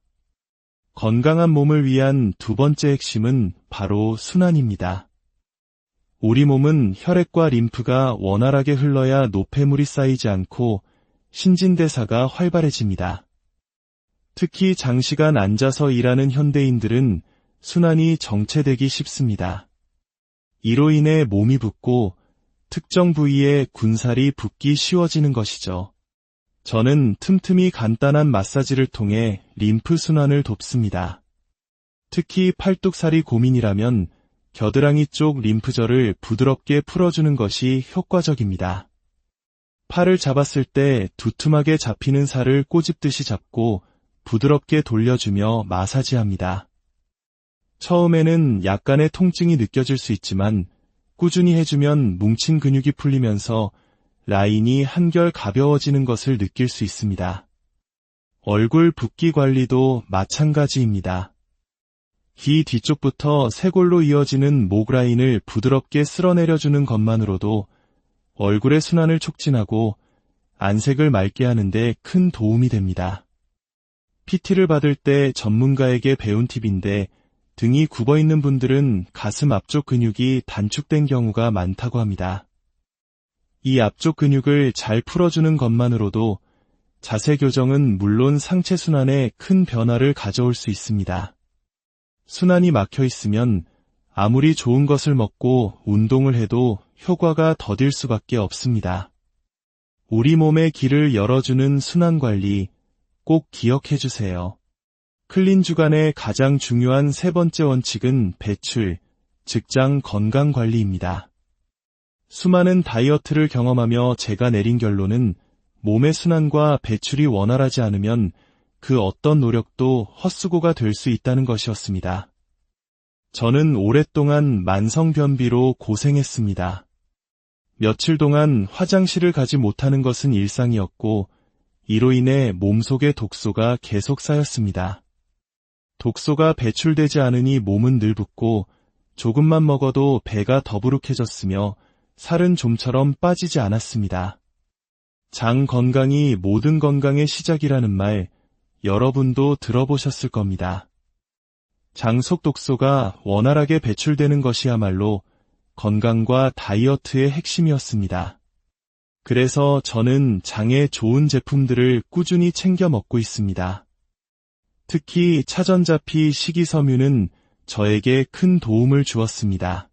Speaker 1: 건강한 몸을 위한 두 번째 핵심은 바로 순환입니다. 우리 몸은 혈액과 림프가 원활하게 흘러야 노폐물이 쌓이지 않고 신진대사가 활발해집니다. 특히 장시간 앉아서 일하는 현대인들은 순환이 정체되기 쉽습니다. 이로 인해 몸이 붓고 특정 부위에 군살이 붙기 쉬워지는 것이죠. 저는 틈틈이 간단한 마사지를 통해 림프 순환을 돕습니다. 특히 팔뚝살이 고민이라면 겨드랑이 쪽 림프절을 부드럽게 풀어주는 것이 효과적입니다. 팔을 잡았을 때 두툼하게 잡히는 살을 꼬집듯이 잡고 부드럽게 돌려주며 마사지합니다. 처음에는 약간의 통증이 느껴질 수 있지만 꾸준히 해주면 뭉친 근육이 풀리면서 라인이 한결 가벼워지는 것을 느낄 수 있습니다. 얼굴 붓기 관리도 마찬가지입니다. 귀 뒤쪽부터 쇄골로 이어지는 목 라인을 부드럽게 쓸어내려주는 것만으로도 얼굴의 순환을 촉진하고 안색을 맑게 하는 데 큰 도움이 됩니다. PT를 받을 때 전문가에게 배운 팁인데 등이 굽어있는 분들은 가슴 앞쪽 근육이 단축된 경우가 많다고 합니다. 이 앞쪽 근육을 잘 풀어주는 것만으로도 자세 교정은 물론 상체 순환에 큰 변화를 가져올 수 있습니다. 순환이 막혀 있으면 아무리 좋은 것을 먹고 운동을 해도 효과가 더딜 수밖에 없습니다. 우리 몸의 길을 열어주는 순환 관리 꼭 기억해 주세요. 클린 주간의 가장 중요한 세 번째 원칙은 배출, 직장 건강 관리입니다. 수많은 다이어트를 경험하며 제가 내린 결론은 몸의 순환과 배출이 원활하지 않으면 그 어떤 노력도 헛수고가 될 수 있다는 것이었습니다. 저는 오랫동안 만성변비로 고생했습니다. 며칠 동안 화장실을 가지 못하는 것은 일상이었고 이로 인해 몸속에 독소가 계속 쌓였습니다. 독소가 배출되지 않으니 몸은 늘 붓고 조금만 먹어도 배가 더부룩해졌으며 살은 좀처럼 빠지지 않았습니다. 장 건강이 모든 건강의 시작이라는 말 여러분도 들어보셨을 겁니다. 장 속 독소가 원활하게 배출되는 것이야말로 건강과 다이어트의 핵심이었습니다. 그래서 저는 장에 좋은 제품들을 꾸준히 챙겨 먹고 있습니다. 특히 차전자피 식이섬유는 저에게 큰 도움을 주었습니다.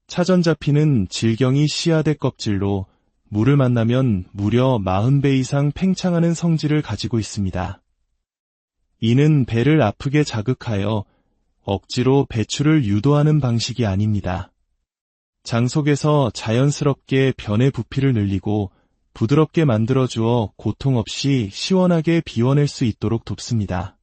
Speaker 1: 차전자피는 질경이 씨앗의 껍질로 물을 만나면 무려 40배 이상 팽창하는 성질을 가지고 있습니다. 이는 배를 아프게 자극하여 억지로 배출을 유도하는 방식이 아닙니다. 장 속에서 자연스럽게 변의 부피를 늘리고 부드럽게 만들어주어 고통 없이 시원하게 비워낼 수 있도록 돕습니다.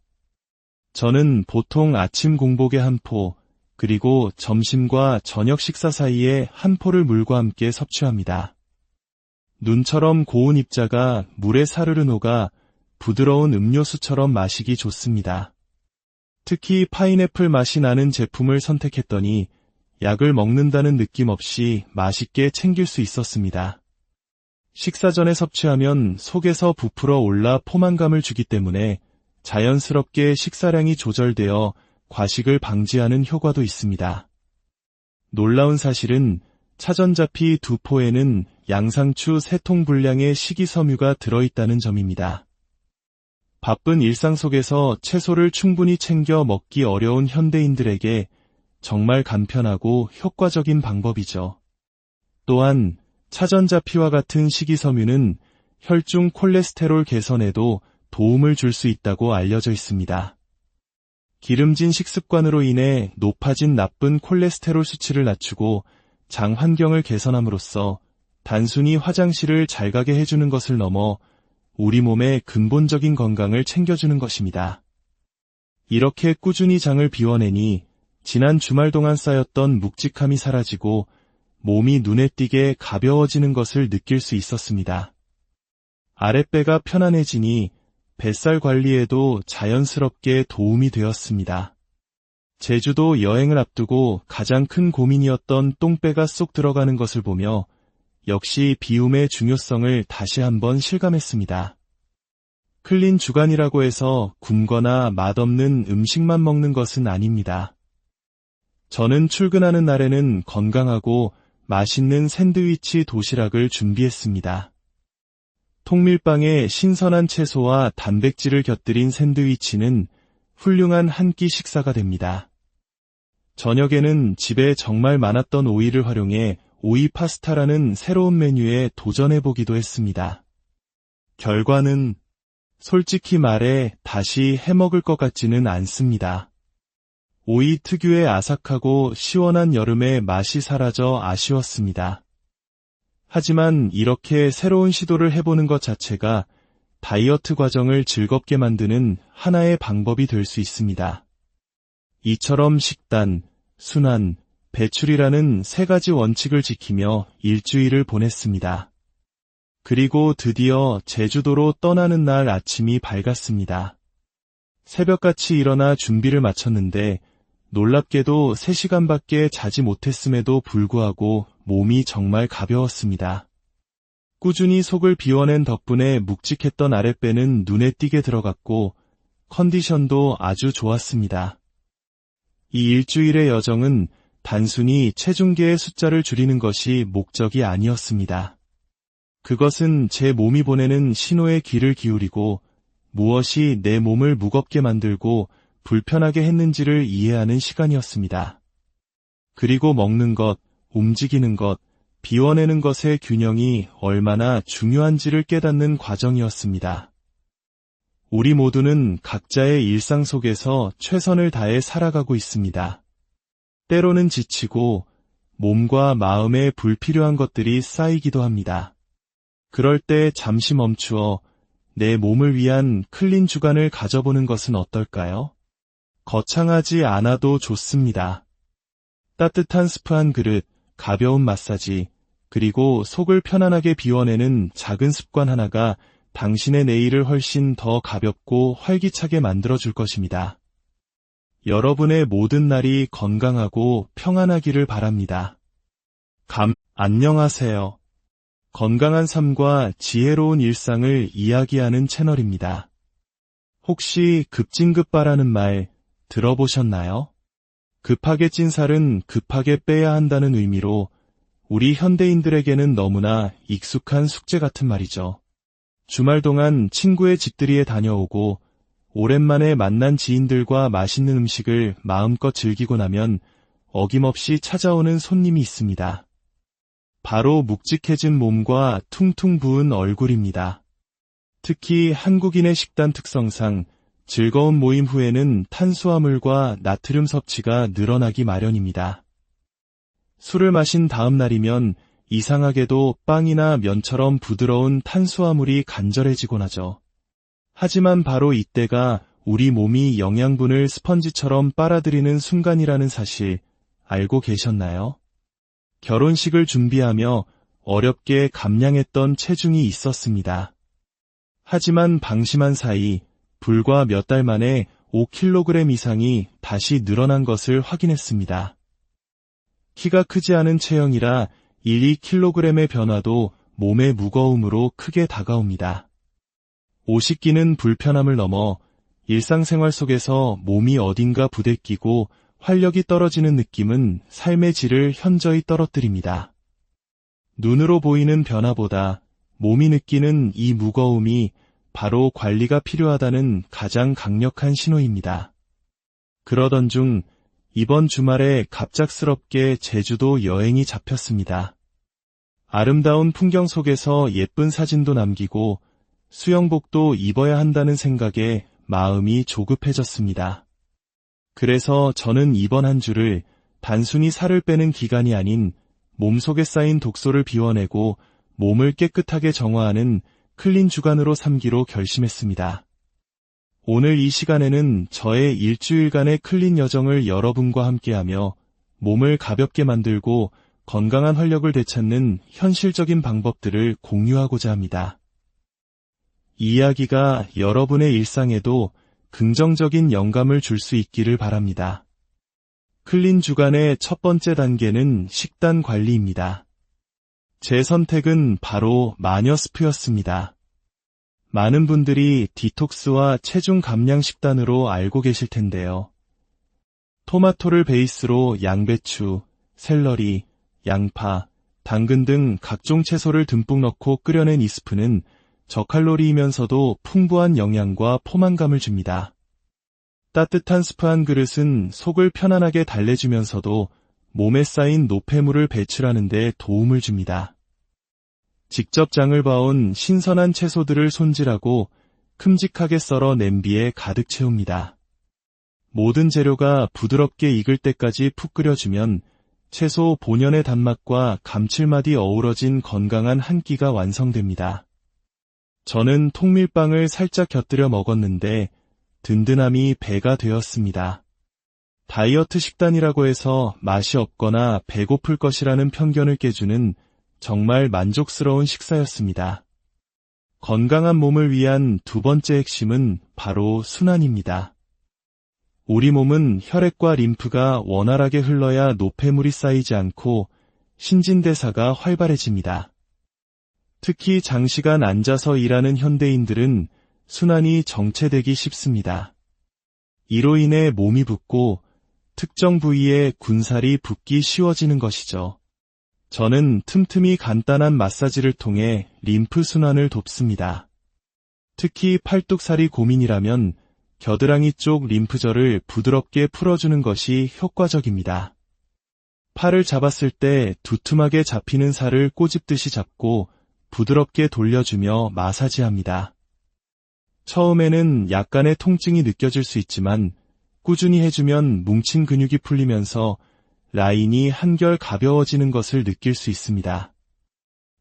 Speaker 1: 저는 보통 아침 공복에 한 포, 그리고 점심과 저녁 식사 사이에 한 포를 물과 함께 섭취합니다. 눈처럼 고운 입자가 물에 사르르 녹아 부드러운 음료수처럼 마시기 좋습니다. 특히 파인애플 맛이 나는 제품을 선택했더니 약을 먹는다는 느낌 없이 맛있게 챙길 수 있었습니다. 식사 전에 섭취하면 속에서 부풀어 올라 포만감을 주기 때문에 자연스럽게 식사량이 조절되어 과식을 방지하는 효과도 있습니다. 놀라운 사실은 차전자피 2포에는 양상추 3통 분량의 식이섬유가 들어있다는 점입니다. 바쁜 일상 속에서 채소를 충분히 챙겨 먹기 어려운 현대인들에게 정말 간편하고 효과적인 방법이죠. 또한 차전자피와 같은 식이섬유는 혈중 콜레스테롤 개선에도 도움을 줄 수 있다고 알려져 있습니다. 기름진 식습관으로 인해 높아진 나쁜 콜레스테롤 수치를 낮추고 장 환경을 개선함으로써 단순히 화장실을 잘 가게 해주는 것을 넘어 우리 몸의 근본적인 건강을 챙겨주는 것입니다. 이렇게 꾸준히 장을 비워내니 지난 주말 동안 쌓였던 묵직함이 사라지고 몸이 눈에 띄게 가벼워지는 것을 느낄 수 있었습니다. 아랫배가 편안해지니 뱃살 관리에도 자연스럽게 도움이 되었습니다. 제주도 여행을 앞두고 가장 큰 고민이었던 똥배가 쏙 들어가는 것을 보며 역시 비움의 중요성을 다시 한번 실감했습니다. 클린 주간이라고 해서 굶거나 맛없는 음식만 먹는 것은 아닙니다. 저는 출근하는 날에는 건강하고 맛있는 샌드위치 도시락을 준비했습니다. 통밀빵에 신선한 채소와 단백질을 곁들인 샌드위치는 훌륭한 한 끼 식사가 됩니다. 저녁에는 집에 정말 많았던 오이를 활용해 오이 파스타라는 새로운 메뉴에 도전해보기도 했습니다. 결과는 솔직히 말해 다시 해먹을 것 같지는 않습니다. 오이 특유의 아삭하고 시원한 여름의 맛이 사라져 아쉬웠습니다. 하지만 이렇게 새로운 시도를 해보는 것 자체가 다이어트 과정을 즐겁게 만드는 하나의 방법이 될 수 있습니다. 이처럼 식단, 순환, 배출이라는 3가지 원칙을 지키며 일주일을 보냈습니다. 그리고 드디어 제주도로 떠나는 날 아침이 밝았습니다. 새벽같이 일어나 준비를 마쳤는데 놀랍게도 3시간밖에 자지 못했음에도 불구하고 몸이 정말 가벼웠습니다. 꾸준히 속을 비워낸 덕분에 묵직했던 아랫배는 눈에 띄게 들어갔고 컨디션도 아주 좋았습니다. 이 일주일의 여정은 단순히 체중계의 숫자를 줄이는 것이 목적이 아니었습니다. 그것은 제 몸이 보내는 신호에 귀를 기울이고 무엇이 내 몸을 무겁게 만들고 불편하게 했는지를 이해하는 시간이었습니다. 그리고 먹는 것, 움직이는 것, 비워내는 것의 균형이 얼마나 중요한지를 깨닫는 과정이었습니다. 우리 모두는 각자의 일상 속에서 최선을 다해 살아가고 있습니다. 때로는 지치고 몸과 마음에 불필요한 것들이 쌓이기도 합니다. 그럴 때 잠시 멈추어 내 몸을 위한 클린 주간을 가져보는 것은 어떨까요? 거창하지 않아도 좋습니다. 따뜻한 스프 한 그릇, 가벼운 마사지, 그리고 속을 편안하게 비워내는 작은 습관 하나가 당신의 내일을 훨씬 더 가볍고 활기차게 만들어줄 것입니다. 여러분의 모든 날이 건강하고 평안하기를 바랍니다. 안녕하세요. 건강한 삶과 지혜로운 일상을 이야기하는 채널입니다. 혹시 급진급바라는 말 들어보셨나요? 급하게 찐 살은 급하게 빼야 한다는 의미로 우리 현대인들에게는 너무나 익숙한 숙제 같은 말이죠. 주말 동안 친구의 집들이에 다녀오고 오랜만에 만난 지인들과 맛있는 음식을 마음껏 즐기고 나면 어김없이 찾아오는 손님이 있습니다. 바로 묵직해진 몸과 퉁퉁 부은 얼굴입니다. 특히 한국인의 식단 특성상 즐거운 모임 후에는 탄수화물과 나트륨 섭취가 늘어나기 마련입니다. 술을 마신 다음 날이면 이상하게도 빵이나 면처럼 부드러운 탄수화물이 간절해지곤 하죠. 하지만 바로 이때가 우리 몸이 영양분을 스펀지처럼 빨아들이는 순간이라는 사실 알고 계셨나요? 결혼식을 준비하며 어렵게 감량했던 체중이 있었습니다. 하지만 방심한 사이 불과 몇 달 만에 5kg 이상이 다시 늘어난 것을 확인했습니다. 키가 크지 않은 체형이라 1-2kg의 변화도 몸의 무거움으로 크게 다가옵니다. 옷이 끼는 불편함을 넘어 일상생활 속에서 몸이 어딘가 부대끼고 활력이 떨어지는 느낌은 삶의 질을 현저히 떨어뜨립니다. 눈으로 보이는 변화보다 몸이 느끼는 이 무거움이 바로 관리가 필요하다는 가장 강력한 신호입니다. 그러던 중 이번 주말에 갑작스럽게 제주도 여행이 잡혔습니다. 아름다운 풍경 속에서 예쁜 사진도 남기고 수영복도 입어야 한다는 생각에 마음이 조급해졌습니다. 그래서 저는 이번 한 주를 단순히 살을 빼는 기간이 아닌 몸속에 쌓인 독소를 비워내고 몸을 깨끗하게 정화하는 클린 주간으로 삼기로 결심했습니다. 오늘 이 시간에는 저의 일주일간의 클린 여정을 여러분과 함께하며 몸을 가볍게 만들고 건강한 활력을 되찾는 현실적인 방법들을 공유하고자 합니다. 이 이야기가 여러분의 일상에도 긍정적인 영감을 줄 수 있기를 바랍니다. 클린 주간의 첫 번째 단계는 식단 관리입니다. 제 선택은 바로 마녀스프였습니다. 많은 분들이 디톡스와 체중 감량 식단으로 알고 계실 텐데요. 토마토를 베이스로 양배추, 샐러리, 양파, 당근 등 각종 채소를 듬뿍 넣고 끓여낸 이 스프는 저칼로리이면서도 풍부한 영양과 포만감을 줍니다. 따뜻한 스프 한 그릇은 속을 편안하게 달래주면서도 몸에 쌓인 노폐물을 배출하는 데 도움을 줍니다. 직접 장을 봐온 신선한 채소들을 손질하고 큼직하게 썰어 냄비에 가득 채웁니다. 모든 재료가 부드럽게 익을 때까지 푹 끓여주면 채소 본연의 단맛과 감칠맛이 어우러진 건강한 한 끼가 완성됩니다. 저는 통밀빵을 살짝 곁들여 먹었는데 든든함이 배가 되었습니다. 다이어트 식단이라고 해서 맛이 없거나 배고플 것이라는 편견을 깨주는 정말 만족스러운 식사였습니다. 건강한 몸을 위한 두 번째 핵심은 바로 순환입니다. 우리 몸은 혈액과 림프가 원활하게 흘러야 노폐물이 쌓이지 않고 신진대사가 활발해집니다. 특히 장시간 앉아서 일하는 현대인들은 순환이 정체되기 쉽습니다. 이로 인해 몸이 붓고 특정 부위에 군살이 붙기 쉬워지는 것이죠. 저는 틈틈이 간단한 마사지를 통해 림프 순환을 돕습니다. 특히 팔뚝살이 고민이라면 겨드랑이 쪽 림프절을 부드럽게 풀어주는 것이 효과적입니다. 팔을 잡았을 때 두툼하게 잡히는 살을 꼬집듯이 잡고 부드럽게 돌려주며 마사지합니다. 처음에는 약간의 통증이 느껴질 수 있지만 꾸준히 해주면 뭉친 근육이 풀리면서 라인이 한결 가벼워지는 것을 느낄 수 있습니다.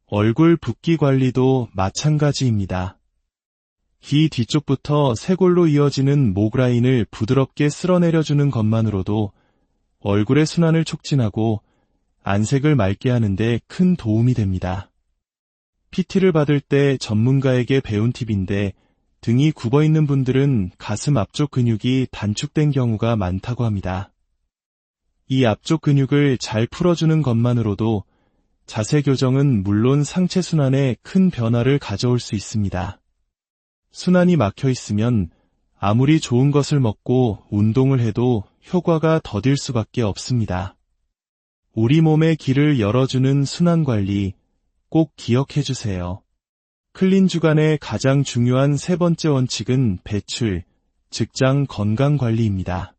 Speaker 1: 얼굴 붓기 관리도 마찬가지입니다. 귀 뒤쪽부터 쇄골로 이어지는 목 라인을 부드럽게 쓸어내려주는 것만으로도 얼굴의 순환을 촉진하고 안색을 맑게 하는 데 큰 도움이 됩니다. PT를 받을 때 전문가에게 배운 팁인데 등이 굽어있는 분들은 가슴 앞쪽 근육이 단축된 경우가 많다고 합니다. 이 앞쪽 근육을 잘 풀어주는 것만으로도 자세 교정은 물론 상체 순환에 큰 변화를 가져올 수 있습니다. 순환이 막혀 있으면 아무리 좋은 것을 먹고 운동을 해도 효과가 더딜 수밖에 없습니다. 우리 몸의 길을 열어주는 순환 관리 꼭 기억해 주세요. 클린 주간의 가장 중요한 세 번째 원칙은 배출, 직장 건강 관리입니다.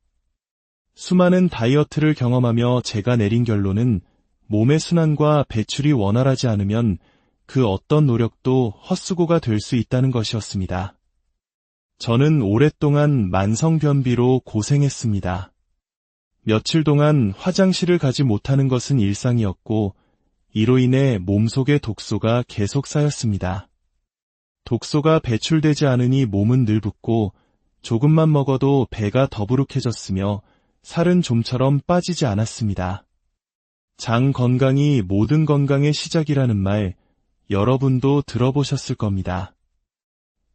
Speaker 1: 수많은 다이어트를 경험하며 제가 내린 결론은 몸의 순환과 배출이 원활하지 않으면 그 어떤 노력도 헛수고가 될 수 있다는 것이었습니다. 저는 오랫동안 만성변비로 고생했습니다. 며칠 동안 화장실을 가지 못하는 것은 일상이었고 이로 인해 몸속에 독소가 계속 쌓였습니다. 독소가 배출되지 않으니 몸은 늘 붓고 조금만 먹어도 배가 더부룩해졌으며 살은 좀처럼 빠지지 않았습니다. 장 건강이 모든 건강의 시작이라는 말 여러분도 들어보셨을 겁니다.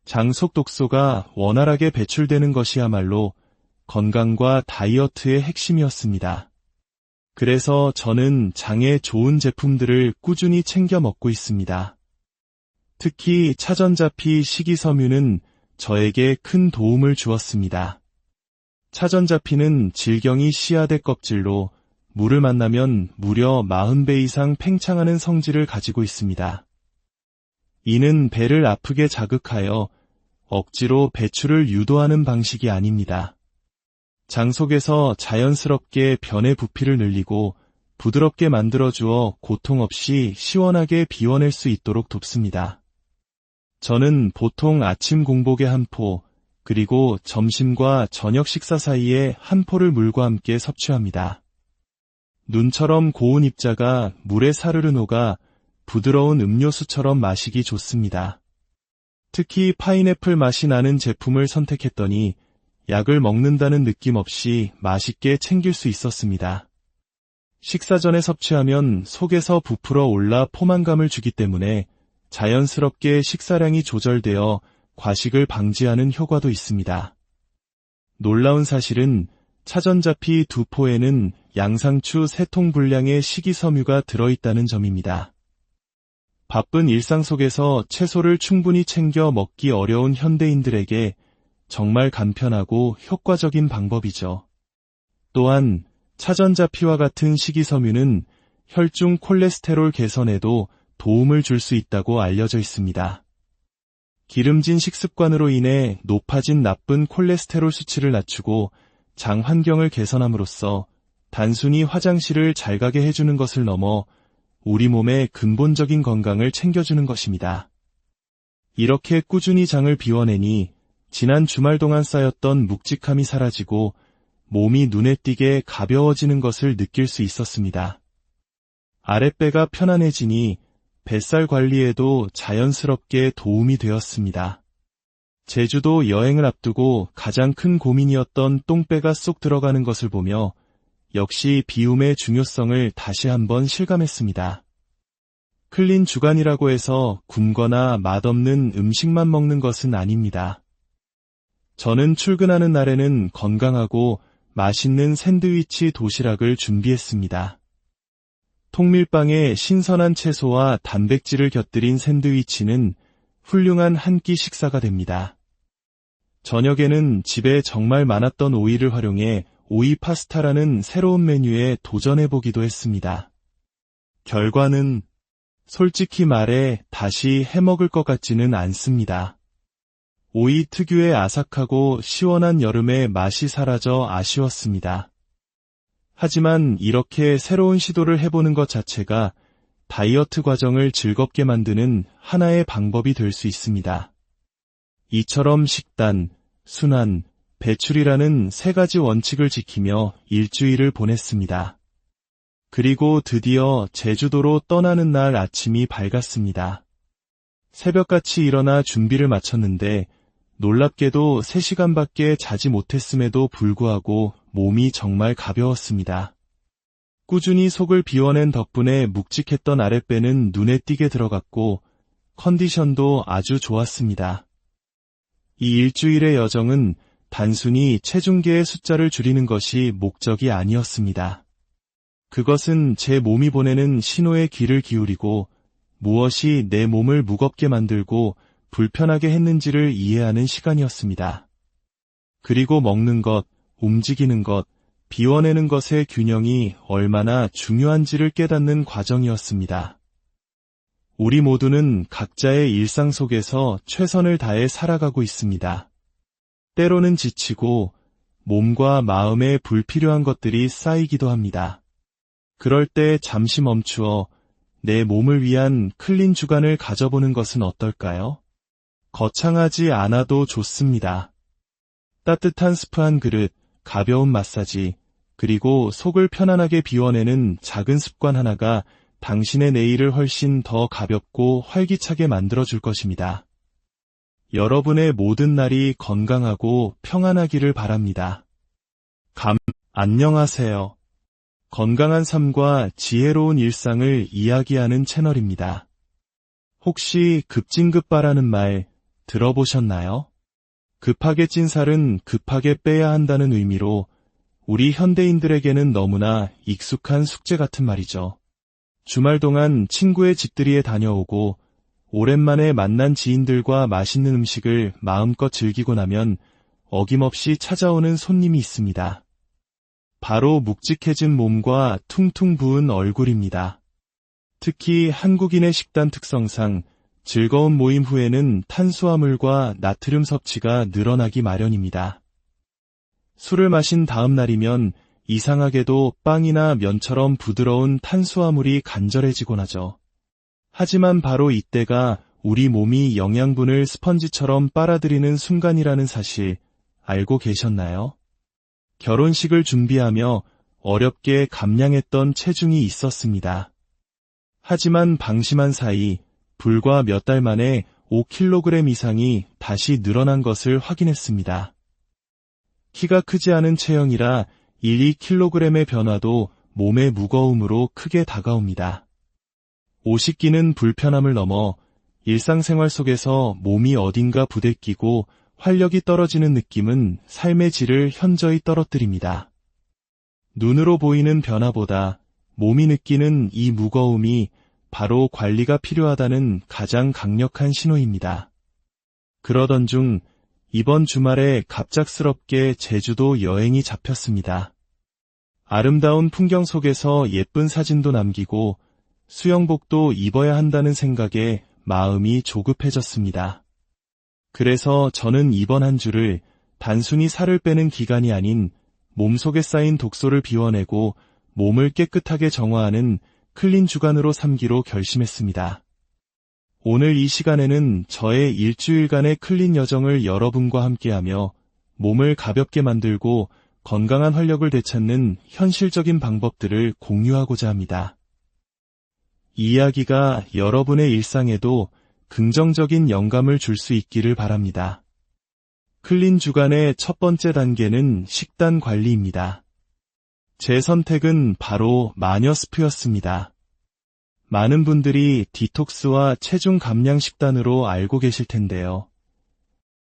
Speaker 1: 장 속 독소가 원활하게 배출되는 것이야말로 건강과 다이어트의 핵심이었습니다. 그래서 저는 장에 좋은 제품들을 꾸준히 챙겨 먹고 있습니다. 특히 차전자피 식이섬유는 저에게 큰 도움을 주었습니다. 차전자피는 질경이 씨앗의 껍질로 물을 만나면 무려 40배 이상 팽창하는 성질을 가지고 있습니다. 이는 배를 아프게 자극하여 억지로 배출을 유도하는 방식이 아닙니다. 장 속에서 자연스럽게 변의 부피를 늘리고 부드럽게 만들어주어 고통 없이 시원하게 비워낼 수 있도록 돕습니다. 저는 보통 아침 공복에 한 포, 그리고 점심과 저녁 식사 사이에 한 포를 물과 함께 섭취합니다. 눈처럼 고운 입자가 물에 사르르 녹아 부드러운 음료수처럼 마시기 좋습니다. 특히 파인애플 맛이 나는 제품을 선택했더니 약을 먹는다는 느낌 없이 맛있게 챙길 수 있었습니다. 식사 전에 섭취하면 속에서 부풀어 올라 포만감을 주기 때문에 자연스럽게 식사량이 조절되어 과식을 방지하는 효과도 있습니다. 놀라운 사실은 차전자피 2포에는 양상추 3통 분량의 식이섬유가 들어있다는 점입니다. 바쁜 일상 속에서 채소를 충분히 챙겨 먹기 어려운 현대인들에게 정말 간편하고 효과적인 방법이죠. 또한 차전자피와 같은 식이섬유는 혈중 콜레스테롤 개선에도 도움을 줄 수 있다고 알려져 있습니다. 기름진 식습관으로 인해 높아진 나쁜 콜레스테롤 수치를 낮추고 장 환경을 개선함으로써 단순히 화장실을 잘 가게 해주는 것을 넘어 우리 몸의 근본적인 건강을 챙겨주는 것입니다. 이렇게 꾸준히 장을 비워내니 지난 주말 동안 쌓였던 묵직함이 사라지고 몸이 눈에 띄게 가벼워지는 것을 느낄 수 있었습니다. 아랫배가 편안해지니 뱃살 관리에도 자연스럽게 도움이 되었습니다. 제주도 여행을 앞두고 가장 큰 고민이었던 똥배가 쏙 들어가는 것을 보며 역시 비움의 중요성을 다시 한번 실감했습니다. 클린 주간이라고 해서 굶거나 맛없는 음식만 먹는 것은 아닙니다. 저는 출근하는 날에는 건강하고 맛있는 샌드위치 도시락을 준비했습니다. 통밀빵에 신선한 채소와 단백질을 곁들인 샌드위치는 훌륭한 한 끼 식사가 됩니다. 저녁에는 집에 정말 많았던 오이를 활용해 오이 파스타라는 새로운 메뉴에 도전해보기도 했습니다. 결과는 솔직히 말해 다시 해먹을 것 같지는 않습니다. 오이 특유의 아삭하고 시원한 여름의 맛이 사라져 아쉬웠습니다. 하지만 이렇게 새로운 시도를 해보는 것 자체가 다이어트 과정을 즐겁게 만드는 하나의 방법이 될 수 있습니다. 이처럼 식단, 순환, 배출이라는 3가지 원칙을 지키며 일주일을 보냈습니다. 그리고 드디어 제주도로 떠나는 날 아침이 밝았습니다. 새벽같이 일어나 준비를 마쳤는데 놀랍게도 3시간밖에 자지 못했음에도 불구하고 몸이 정말 가벼웠습니다. 꾸준히 속을 비워낸 덕분에 묵직했던 아랫배는 눈에 띄게 들어갔고 컨디션도 아주 좋았습니다. 이 일주일의 여정은 단순히 체중계의 숫자를 줄이는 것이 목적이 아니었습니다. 그것은 제 몸이 보내는 신호에 귀를 기울이고 무엇이 내 몸을 무겁게 만들고 불편하게 했는지를 이해하는 시간이었습니다. 그리고 먹는 것, 움직이는 것, 비워내는 것의 균형이 얼마나 중요한지를 깨닫는 과정이었습니다. 우리 모두는 각자의 일상 속에서 최선을 다해 살아가고 있습니다. 때로는 지치고 몸과 마음에 불필요한 것들이 쌓이기도 합니다. 그럴 때 잠시 멈추어 내 몸을 위한 클린 주간을 가져보는 것은 어떨까요? 거창하지 않아도 좋습니다. 따뜻한 스프 한 그릇, 가벼운 마사지, 그리고 속을 편안하게 비워내는 작은 습관 하나가 당신의 내일을 훨씬 더 가볍고 활기차게 만들어줄 것입니다. 여러분의 모든 날이 건강하고 평안하기를 바랍니다. 안녕하세요. 건강한 삶과 지혜로운 일상을 이야기하는 채널입니다. 혹시 급진급바라는 말 들어보셨나요? 급하게 찐 살은 급하게 빼야 한다는 의미로 우리 현대인들에게는 너무나 익숙한 숙제 같은 말이죠. 주말 동안 친구의 집들이에 다녀오고 오랜만에 만난 지인들과 맛있는 음식을 마음껏 즐기고 나면 어김없이 찾아오는 손님이 있습니다. 바로 묵직해진 몸과 퉁퉁 부은 얼굴입니다. 특히 한국인의 식단 특성상 즐거운 모임 후에는 탄수화물과 나트륨 섭취가 늘어나기 마련입니다. 술을 마신 다음 날이면 이상하게도 빵이나 면처럼 부드러운 탄수화물이 간절해지곤 하죠. 하지만 바로 이때가 우리 몸이 영양분을 스펀지처럼 빨아들이는 순간이라는 사실 알고 계셨나요? 결혼식을 준비하며 어렵게 감량했던 체중이 있었습니다. 하지만 방심한 사이 불과 몇 달 만에 5kg 이상이 다시 늘어난 것을 확인했습니다. 키가 크지 않은 체형이라 1-2kg의 변화도 몸의 무거움으로 크게 다가옵니다. 옷이 끼는 불편함을 넘어 일상생활 속에서 몸이 어딘가 부대끼고 활력이 떨어지는 느낌은 삶의 질을 현저히 떨어뜨립니다. 눈으로 보이는 변화보다 몸이 느끼는 이 무거움이 바로 관리가 필요하다는 가장 강력한 신호입니다. 그러던 중 이번 주말에 갑작스럽게 제주도 여행이 잡혔습니다. 아름다운 풍경 속에서 예쁜 사진도 남기고 수영복도 입어야 한다는 생각에 마음이 조급해졌습니다. 그래서 저는 이번 한 주를 단순히 살을 빼는 기간이 아닌 몸속에 쌓인 독소를 비워내고 몸을 깨끗하게 정화하는 클린 주간으로 삼기로 결심했습니다. 오늘 이 시간에는 저의 일주일간의 클린 여정을 여러분과 함께하며 몸을 가볍게 만들고 건강한 활력을 되찾는 현실적인 방법들을 공유하고자 합니다. 이 이야기가 여러분의 일상에도 긍정적인 영감을 줄 수 있기를 바랍니다. 클린 주간의 첫 번째 단계는 식단 관리입니다. 제 선택은 바로 마녀스프였습니다. 많은 분들이 디톡스와 체중 감량 식단으로 알고 계실 텐데요.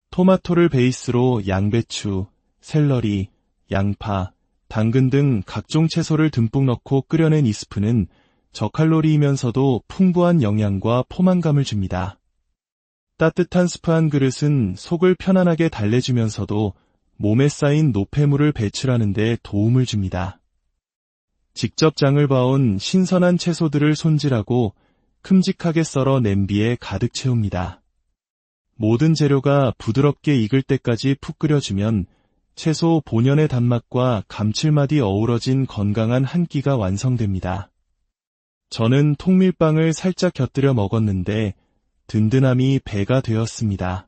Speaker 1: 토마토를 베이스로 양배추, 샐러리, 양파, 당근 등 각종 채소를 듬뿍 넣고 끓여낸 이 스프는 저칼로리이면서도 풍부한 영양과 포만감을 줍니다. 따뜻한 스프 한 그릇은 속을 편안하게 달래주면서도 몸에 쌓인 노폐물을 배출하는 데 도움을 줍니다. 직접 장을 봐온 신선한 채소들을 손질하고 큼직하게 썰어 냄비에 가득 채웁니다. 모든 재료가 부드럽게 익을 때까지 푹 끓여주면 채소 본연의 단맛과 감칠맛이 어우러진 건강한 한 끼가 완성됩니다. 저는 통밀빵을 살짝 곁들여 먹었는데 든든함이 배가 되었습니다.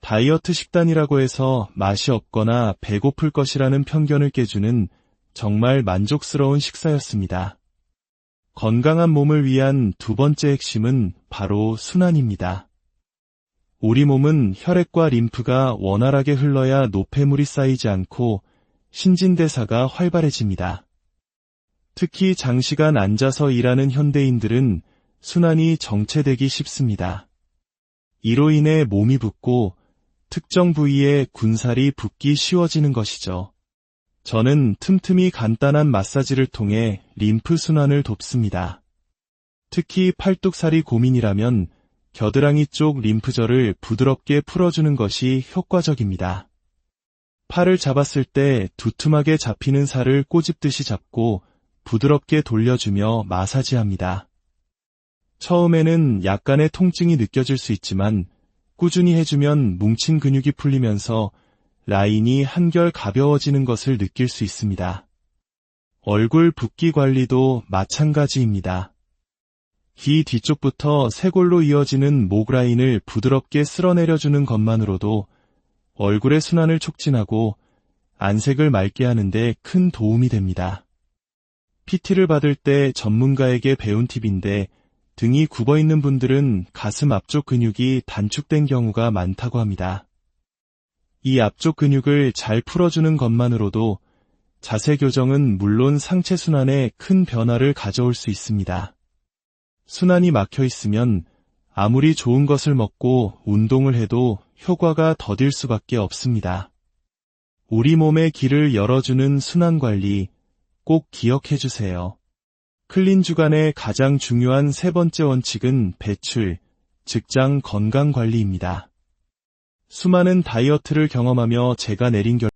Speaker 1: 다이어트 식단이라고 해서 맛이 없거나 배고플 것이라는 편견을 깨주는 정말 만족스러운 식사였습니다. 건강한 몸을 위한 두 번째 핵심은 바로 순환입니다. 우리 몸은 혈액과 림프가 원활하게 흘러야 노폐물이 쌓이지 않고 신진대사가 활발해집니다. 특히 장시간 앉아서 일하는 현대인들은 순환이 정체되기 쉽습니다. 이로 인해 몸이 붓고 특정 부위에 군살이 붙기 쉬워지는 것이죠. 저는 틈틈이 간단한 마사지를 통해 림프 순환을 돕습니다. 특히 팔뚝살이 고민이라면 겨드랑이 쪽 림프절을 부드럽게 풀어주는 것이 효과적입니다. 팔을 잡았을 때 두툼하게 잡히는 살을 꼬집듯이 잡고 부드럽게 돌려주며 마사지합니다. 처음에는 약간의 통증이 느껴질 수 있지만 꾸준히 해주면 뭉친 근육이 풀리면서 라인이 한결 가벼워지는 것을 느낄 수 있습니다. 얼굴 붓기 관리도 마찬가지입니다. 귀 뒤쪽부터 쇄골로 이어지는 목 라인을 부드럽게 쓸어내려주는 것만으로도 얼굴의 순환을 촉진하고 안색을 맑게 하는 데 큰 도움이 됩니다. PT를 받을 때 전문가에게 배운 팁인데 등이 굽어있는 분들은 가슴 앞쪽 근육이 단축된 경우가 많다고 합니다. 이 앞쪽 근육을 잘 풀어주는 것만으로도 자세 교정은 물론 상체 순환에 큰 변화를 가져올 수 있습니다. 순환이 막혀 있으면 아무리 좋은 것을 먹고 운동을 해도 효과가 더딜 수밖에 없습니다. 우리 몸의 길을 열어주는 순환관리 꼭 기억해 주세요. 클린 주간의 가장 중요한 세 번째 원칙은 배출, 직장 건강 관리입니다. 수많은 다이어트를 경험하며 제가 내린 결론